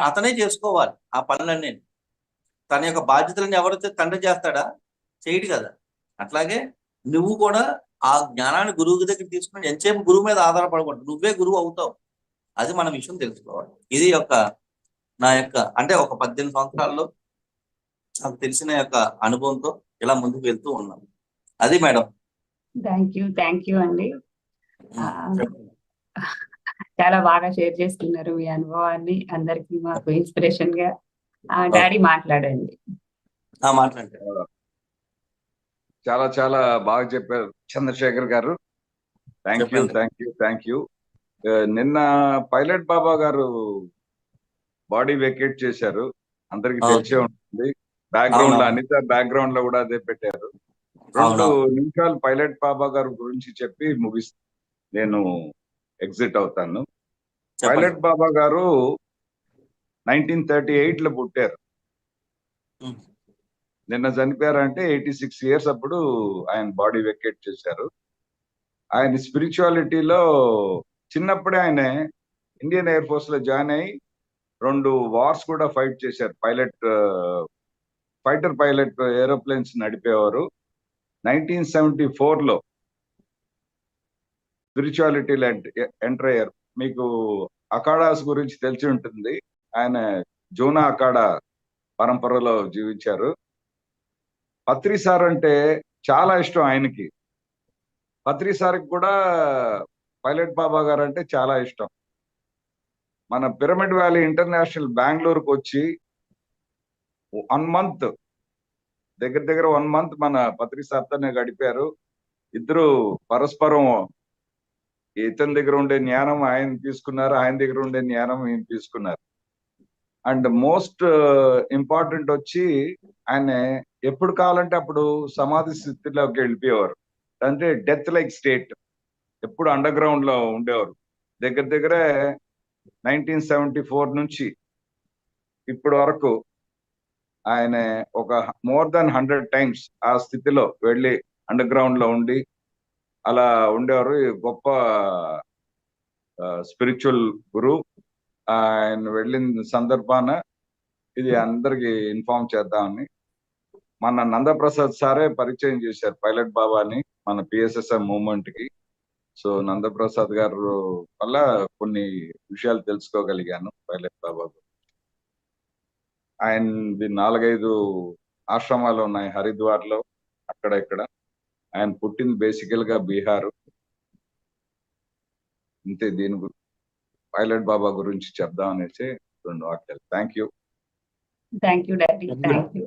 అతనే చేసుకోవాలి ఆ పనులన్నీ. తన యొక్క బాధ్యతలను ఎవరైతే తండ్రి చేస్తాడా? చేయడు కదా. అట్లాగే నువ్వు కూడా ఆ జ్ఞానాన్ని గురువు దగ్గర తీసుకుని ఎంతసేపు గురువు మీద ఆధారపడకూడదు, నువ్వే గురువు అవుతావు. అది మన విషయం తెలుసుకోవాలి. ఇది నా యొక్క అంటే ఒక 18 సంవత్సరాల్లో నాకు తెలిసిన యొక్క అనుభవంతో ఇలా ముందుకు వెళ్తూ ఉన్నాను. అది మేడం. థ్యాంక్ యూ అండి. చాలా బాగా షేర్ చేసుకున్నారు మీ అనుభవాన్ని, అందరికి మాకు ఇన్స్పిరేషన్ గా. డాడీ మాట్లాడండి. మాట్లాడండి. చాలా చాలా బాగా చెప్పారు చంద్రశేఖర్ గారు. Thank you. నిన్న పైలట్ బాబా గారు బాడీ వెకేట్ చేశారు, అందరికి తెలిసే ఉంటుంది. బ్యాక్గ్రౌండ్ లో అనిత బ్యాక్గ్రౌండ్ లో కూడా అదే పెట్టారు. 2 నిమిషాలు పైలట్ బాబా గారి గురించి చెప్పి నేను ఎగ్జిట్ అవుతాను. పైలట్ బాబా గారు 1938 లో పుట్టారు. నిన్న చనిపోయారంటే 86 ఇయర్స్ అప్పుడు ఆయన బాడీ వెకేట్ చేశారు. ఆయన స్పిరిచువాలిటీలో చిన్నప్పుడే ఆయన ఇండియన్ ఎయిర్ ఫోర్స్ లో జాయిన్ అయ్యి 2 వార్స్ కూడా ఫైట్ చేశారు. Fighter pilot aeroplanes నడిపేవారు. 1974 లో స్పిరిచువాలిటీలో ఎంటర్ అయ్యారు. మీకు అఖాడాస్ గురించి తెలిసి ఉంటుంది. ఆయన జూనా అఖాడా పరంపరలో జీవించారు. పత్రి సార్ అంటే చాలా ఇష్టం ఆయనకి. పత్రి సార్కి కూడా పైలట్ బాబా గారు అంటే చాలా ఇష్టం. మన పిరమిడ్ వ్యాలీ ఇంటర్నేషనల్ బెంగళూరుకు వచ్చి 1 మంత్ దగ్గర 1 మంత్ మన పత్రి సార్తోనే గడిపారు. ఇద్దరు పరస్పరం ఇతని దగ్గర ఉండే జ్ఞానం ఆయన తీసుకున్నారు, ఆయన దగ్గర ఉండే జ్ఞానం ఈయన తీసుకున్నారు. అండ్ మోస్ట్ ఇంపార్టెంట్ వచ్చి ఆయన ఎప్పుడు కావాలంటే అప్పుడు సమాధి స్థితిలోకి వెళ్ళిపోయేవారు. అంటే డెత్ లైక్ స్టేట్, ఎప్పుడు అండర్ గ్రౌండ్ లో ఉండేవారు. దగ్గరే 1974 నుంచి ఇప్పటి వరకు ఆయన ఒక మోర్ దాన్ 100 times ఆ స్థితిలో వెళ్ళి అండర్ గ్రౌండ్ లో ఉండి అలా ఉండేవారు. గొప్ప స్పిరిచువల్ గురు. ఆయన వెళ్ళిన సందర్భాన ఇది అందరికి ఇన్ఫార్మ్ చేద్దామని మన నందప్రసాద్ సారే పరిచయం చేశారు పైలట్ బాబాని మన పిఎస్ఎస్ఎం మూవ్మెంట్ కి. సో నందప్రసాద్ గారు వల్ల కొన్ని విషయాలు తెలుసుకోగలిగాను పైలట్ బాబా. ఆయన 4-5 ఆశ్రమాలు ఉన్నాయి హరిద్వార్ లో, అక్కడ ఇక్కడ. ఆయన పుట్టింది బేసికల్ గా బీహార్. అంతే. దీని పైలట్ బాబా గురించి చెప్దాం అనేసి 2 వాక్యాలు. Thank you daddy. Thank you.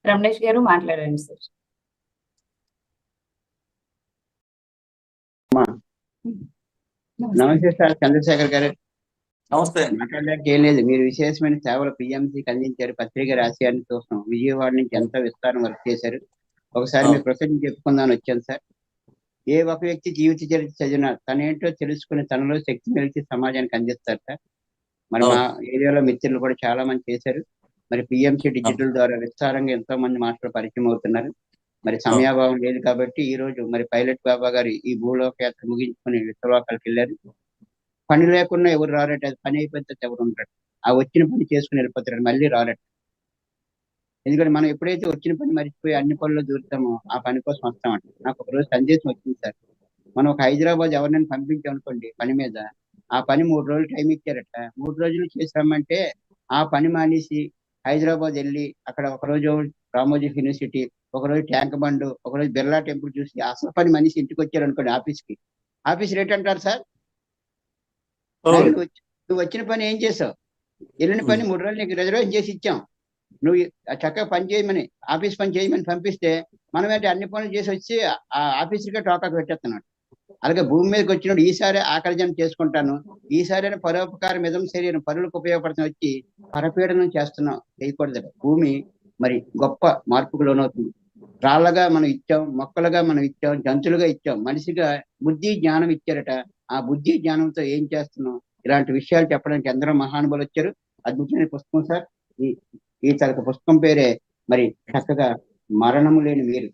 Ramesh గారు మాట్లాడండి సార్. నమస్తే సార్ చంద్రశేఖర్ గారు. నమస్తే. మాట్లాడడానికి ఏం లేదు, మీరు విశేషమైన సేవలు పిఎంసికి అందించారు. పత్రిక రాశియాన్ని చూస్తాం, విజయవాడ నుంచి ఎంతో విస్తారం వర్క్ చేశారు. ఒకసారి మీ ప్రొఫెషన్ చెప్పుకుందామని వచ్చాను సార్. ఏ ఒక వ్యక్తి జీవిత చరిత్ర చదివినా తనేంటో తెలుసుకుని తనలో శక్తి నిలిచి సమాజానికి అందిస్తారు సార్. మరి మా ఏరియాలో మిత్రులు కూడా చాలా మంది చేశారు. మరి పిఎంసి డిజిటల్ ద్వారా విస్తారంగా ఎంతో మంది మాస్టర్లు పరిచయం అవుతున్నారు. మరి సమయాభావం లేదు కాబట్టి ఈ రోజు మరి పైలట్ బాబా గారు ఈ భూలోక యాత్ర ముగించుకుని విశ్వలోకాలకు వెళ్ళారు. పని లేకుండా ఎవరు రారట, పని అయిపోతే ఎవరు ఉంటాడు. ఆ వచ్చిన పని చేసుకుని వెళ్ళిపోతారు, మళ్ళీ రారట. ఎందుకంటే మనం ఎప్పుడైతే వచ్చిన పని మర్చిపోయి అన్ని పనుల్లో దూరుతామో ఆ పని కోసం వస్తామంట. నాకు ఒక రోజు సందేశం వచ్చింది సార్. మనం ఒక హైదరాబాద్ ఎవరినైనా పంపించామనుకోండి పని మీద, ఆ పని 3 రోజులు టైం ఇచ్చారట. 3 రోజులు చేసామంటే ఆ పని మానేసి హైదరాబాద్ వెళ్ళి అక్కడ ఒకరోజు రామోజీ యూనివర్సిటీ, ఒకరోజు ట్యాంక్ బండ్, ఒకరోజు బిర్లా టెంపుల్ చూసి అసలు పని మనిషి ఇంటికి వచ్చారు అనుకోండి ఆఫీస్ రేట్ అంటారు సార్ నాయన నువ్వు వచ్చిన పని ఏం చేసావు? వెళ్ళిన పని 3 రోజులు నీకు రిజర్వేషన్ చేసి ఇచ్చాం. నువ్వు చక్కగా పని చేయమని, ఆఫీస్ పని చేయమని పంపిస్తే మనం ఏంటి అన్ని పనులు చేసి వచ్చి ఆ ఆఫీసర్గా టోకాకు పెట్టేస్తున్నాడు. అలాగే భూమి మీదకి వచ్చినప్పుడు ఈసారి ఆకలి జనం చేసుకుంటాను, ఈసారి పరోపకారం మిదం శరీరం పరులకు ఉపయోగపడుతున్న వచ్చి పరపీడనం చేస్తున్నాం, చేయకూడదు. భూమి మరి గొప్ప మార్పుకు లోనవుతుంది. రాళ్ళగా మనం ఇచ్చాం, మొక్కలుగా మనం ఇచ్చాం, జంతువులుగా ఇచ్చాం, మనిషిగా బుద్ధి జ్ఞానం ఇచ్చారట. ఆ బుద్ధి జ్ఞానంతో ఏం చేస్తున్నాం? ఇలాంటి విషయాలు చెప్పడానికి ఎందరో మహానుభావులు వచ్చారు. అద్భుతమైన పుస్తకం సార్. ఈ తరగతి పుస్తకం పేరే మరి చక్కగా మరణము లేని మీరు.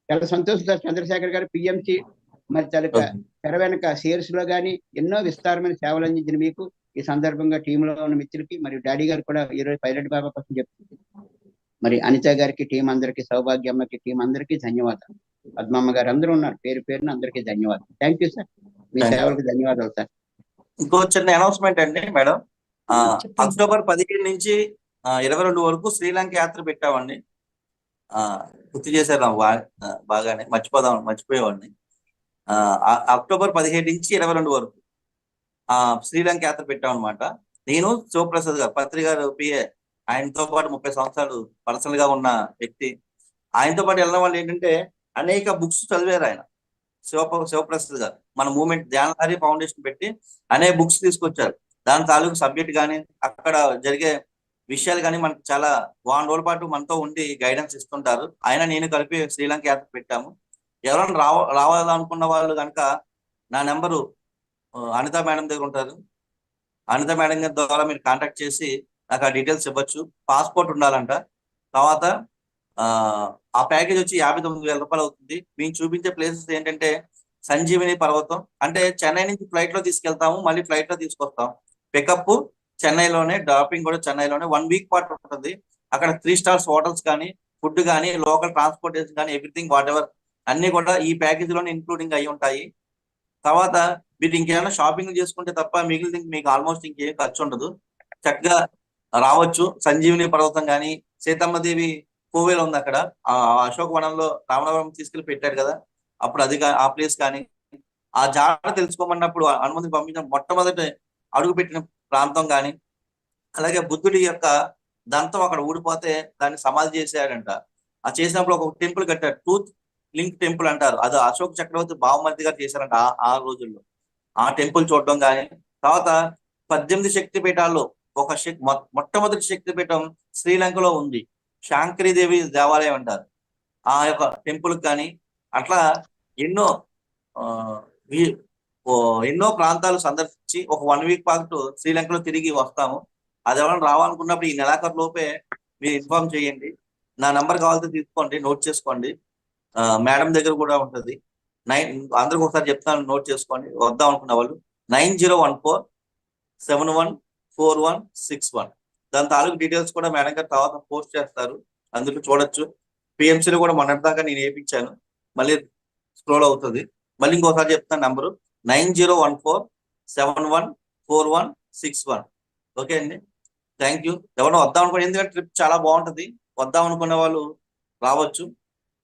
చాలా సంతోషం సార్. చంద్రశేఖర్ గారు పిఎంసి మరి తరగ తెర వెనక షేర్స్ లో కానీ ఎన్నో విస్తారమైన సేవలు అందించిన మీకు ఈ సందర్భంగా టీంలో ఉన్న మిత్రులకి మరియు డాడీ గారు కూడా ఈరోజు పైలట్ బాబా కోసం చెప్తుంది. మరి అనిత గారికి, టీం అందరికీ, సౌభాగ్యమ్మకి, టీం అందరికీ ధన్యవాదాలు. పద్మమ్మ గారు అందరూ ఉన్నారు, పేరు పేరున అందరికీ ధన్యవాదాలు. Thank you sir. మీ సేవలకు ధన్యవాదాలు సార్. ఇంకో చిన్న అనౌన్స్మెంట్ అండి మేడం. అక్టోబర్ 15 నుంచి 22 వరకు శ్రీలంక యాత్ర పెట్టామండి. గుర్తు చేశారు బాగానే, మర్చిపోయేవాడిని. అక్టోబర్ 17 నుంచి 22 వరకు శ్రీలంక యాత్ర పెట్టామన్నమాట. నేను శివప్రసాద్ గారు, పత్రి గారు పిఏ, ఆయనతో పాటు 30 సంవత్సరాలు పర్సనల్ గా ఉన్న వ్యక్తి. ఆయనతో పాటు వెళ్ళిన వాళ్ళు ఏంటంటే అనేక బుక్స్ చదివారు ఆయన. శివప్రసాద్ గారు మన మూమెంట్ ధ్యానధారి ఫౌండేషన్ పెట్టి అనేక బుక్స్ తీసుకొచ్చారు. దాని తాలూకు సబ్జెక్ట్ కానీ అక్కడ జరిగే విషయాలు కానీ మనకు చాలా 1 రోజుల పాటు మనతో ఉండి గైడెన్స్ ఇస్తుంటారు. ఆయన నేను కలిపి శ్రీలంక యాత్ర పెట్టాము. ఎవరైనా రావాలనుకున్న వాళ్ళు కనుక నా నెంబరు అనిత మేడం దగ్గర ఉంటారు. అనిత మేడం గారి ద్వారా మీరు కాంటాక్ట్ చేసి నాకు ఆ డీటెయిల్స్ ఇవ్వచ్చు. పాస్పోర్ట్ ఉండాలంట. తర్వాత ఆ ప్యాకేజ్ వచ్చి 59,000 రూపాయలు అవుతుంది. మేము చూపించే ప్లేసెస్ ఏంటంటే సంజీవిని పర్వతం, అంటే చెన్నై నుంచి ఫ్లైట్ లో తీసుకెళ్తాము, మళ్ళీ ఫ్లైట్ లో తీసుకొస్తాం. పికప్ చెన్నైలోనే, డ్రాపింగ్ కూడా చెన్నైలోనే. 1 వీక్ పాటు ఉంటుంది. అక్కడ 3 స్టార్స్ హోటల్స్ కానీ, ఫుడ్ కానీ, లోకల్ ట్రాన్స్పోర్టేషన్ కానీ, ఎవ్రీథింగ్ వాట్ ఎవర్ అన్ని కూడా ఈ ప్యాకేజ్ లోనే ఇంక్లూడింగ్ అయి ఉంటాయి. తర్వాత మీరు ఇంకేమైనా షాపింగ్ చేసుకుంటే తప్ప మిగిలిన మీకు ఆల్మోస్ట్ ఇంకేం ఖర్చు ఉండదు. చక్కగా రావచ్చు. సంజీవిని పర్వతం కానీ, సీతమ్మదేవి కోవెల ఉంది అక్కడ, ఆ అశోకవనంలో రామవరం తీసుకెళ్లి పెట్టారు కదా, అప్పుడు అది ఆ ప్లేస్ కానీ, ఆ జాడ తెలుసుకోమన్నప్పుడు హనుమంతుని పంపించిన మొట్టమొదటి అడుగు పెట్టిన ప్రాంతం కానీ, అలాగే బుద్ధుడి యొక్క దంతం అక్కడ ఊడిపోతే దాన్ని సమాధి చేశాడంట. ఆ చేసినప్పుడు ఒక టెంపుల్ కట్టారు, టూత్ లింక్ టెంపుల్ అంటారు. అది అశోక్ చక్రవర్తి బావమర్ది గారు చేశారంట ఆ రోజుల్లో. ఆ టెంపుల్ చూడడం కానీ, తర్వాత 18 శక్తి పీఠాల్లో ఒక మొట్టమొదటి శక్తి పీఠం శ్రీలంకలో ఉంది, శాంకరీదేవి దేవాలయం అంటారు. ఆ యొక్క టెంపుల్ కానీ అట్లా ఎన్నో ఎన్నో ప్రాంతాలు సందర్శించి ఒక 1 వీక్ పాటు శ్రీలంకలో తిరిగి వస్తాము. అది ఎవరైనా రావాలనుకున్నప్పుడు ఈ నెలాఖరు లోపే మీరు ఇన్ఫార్మ్ చేయండి. నా నంబర్ కావాలంటే తీసుకోండి, నోట్ చేసుకోండి. మేడం దగ్గర కూడా ఉంటుంది. అందరికి ఒకసారి చెప్తాను, నోట్ చేసుకోండి. వద్దాం అనుకున్న వాళ్ళు 9014714161. దాని తాలూకు డీటెయిల్స్ కూడా మేడం గారు తర్వాత పోస్ట్ చేస్తారు, అందులో చూడొచ్చు. పిఎంసీలో కూడా మొన్నటిదాకా నేను వేయించాను, మళ్ళీ స్క్రోల్ అవుతుంది. మళ్ళీ ఇంకోసారి చెప్తాను నంబరు 9014714161. ఓకే అండి, థ్యాంక్ యూ. ఎవరైనా వద్దాం అనుకోండి, ఎందుకంటే ట్రిప్ చాలా బాగుంటుంది. వద్దాం అనుకునే వాళ్ళు రావచ్చు.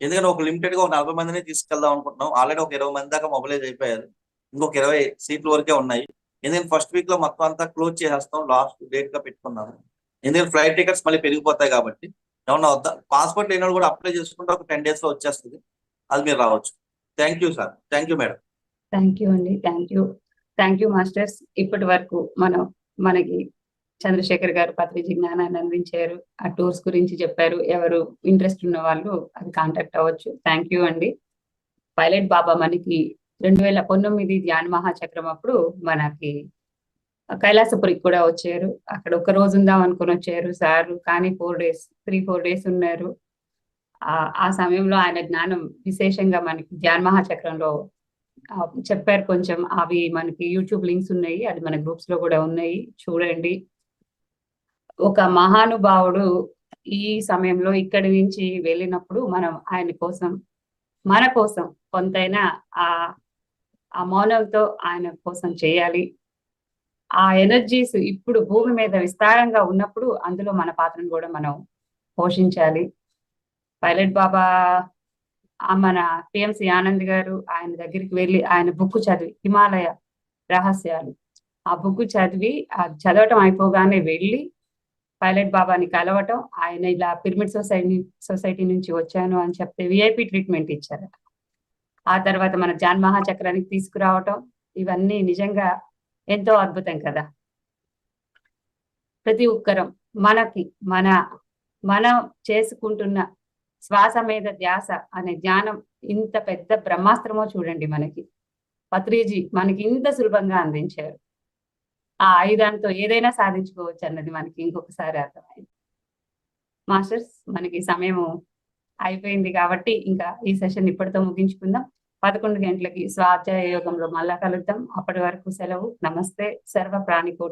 ఎందుకంటే ఒక లిమిటెడ్ గా ఒక 40 మందిని తీసుకెళ్దాం అనుకుంటున్నాం. ఆల్రెడీ ఒక 20 మంది దాకా మొబిలైజ్ అయిపోయారు. ఇంకొక 20 సీట్ల వరకే ఉన్నాయి. ఎందుకంటే ఫస్ట్ వీక్ లో మొత్తం అంతా క్లోజ్ చేసేస్తాం, లాస్ట్ డేట్ గా పెట్టుకున్నాము. ఎందుకంటే ఫ్లైట్ టికెట్స్ మళ్ళీ పెరిగిపోతాయి కాబట్టి. ఏమన్నా వద్దా, పాస్పోర్ట్ లేని కూడా అప్లై చేసుకుంటే ఒక 10 days లో వచ్చేస్తుంది. అది మీరు రావచ్చు. Thank you sir. Thank you madam. Thank you అండి. Thank you masters. ఇప్పటి వరకు మనకి చంద్రశేఖర్ గారు పత్రిజీ జ్ఞానాన్ని అందించారు. ఆ టూర్స్ గురించి చెప్పారు. ఎవరు ఇంట్రెస్ట్ ఉన్న వాళ్ళు అది కాంటాక్ట్ అవ్వచ్చు. థ్యాంక్ యూ అండి. పైలట్ బాబా మనకి 2019 ధ్యాన మహాచక్రం అప్పుడు మనకి కైలాసపురికి కూడా వచ్చారు. అక్కడ ఒక రోజు ఉందాం అనుకుని వచ్చారు సార్, కానీ 3-4 days ఉన్నారు. ఆ సమయంలో ఆయన జ్ఞానం విశేషంగా మనకి ధ్యాన మహాచక్రంలో చెప్పారు కొంచెం. అవి మనకి యూట్యూబ్ లింక్స్ ఉన్నాయి, అది మన గ్రూప్స్ లో కూడా ఉన్నాయి, చూడండి. ఒక మహానుభావుడు ఈ సమయంలో ఇక్కడి నుంచి వెళ్ళినప్పుడు మనం ఆయన కోసం, మన కోసం కొంతైనా ఆ మౌనంతో ఆయన కోసం చేయాలి. ఆ ఎనర్జీస్ ఇప్పుడు భూమి మీద విస్తారంగా ఉన్నప్పుడు అందులో మన పాత్రను కూడా మనం పోషించాలి. పైలట్ బాబా మన పిఎంసి ఆనంద్ గారు ఆయన దగ్గరికి వెళ్ళి ఆయన బుక్ చదివి హిమాలయ రహస్యాలు ఆ బుక్ చదివి ఆ చదవటం అయిపోగానే వెళ్ళి పైలట్ బాబాని కలవటం, ఆయన ఇలా పిరమిడ్ సొసైటీ నుంచి వచ్చాను అని చెప్తే విఐపి ట్రీట్మెంట్ ఇచ్చారట. ఆ తర్వాత మన జాన్ మహాచక్రానికి తీసుకురావటం, ఇవన్నీ నిజంగా ఎంతో అద్భుతం కదా. ప్రతి ఒక్కరం మనం చేసుకుంటున్న శ్వాస మీద ధ్యాస అనే జ్ఞానం ఇంత పెద్ద బ్రహ్మాస్త్రమో చూడండి. మనకి పత్రిజీ మనకి ఇంత సులభంగా అందించారు. ఆ ఆయుధాంతో ఏదైనా సాధించుకోవచ్చు అన్నది మనకి ఇంకొకసారి అర్థమైంది. మాస్టర్స్, మనకి సమయం అయిపోయింది కాబట్టి ఇంకా ఈ సెషన్ ఇప్పటితో ముగించుకుందాం. 11 గంటలకి స్వాధ్యాయ యోగంలో మళ్ళా కలుద్దాం. అప్పటి వరకు సెలవు. నమస్తే. సర్వ ప్రాణికోటి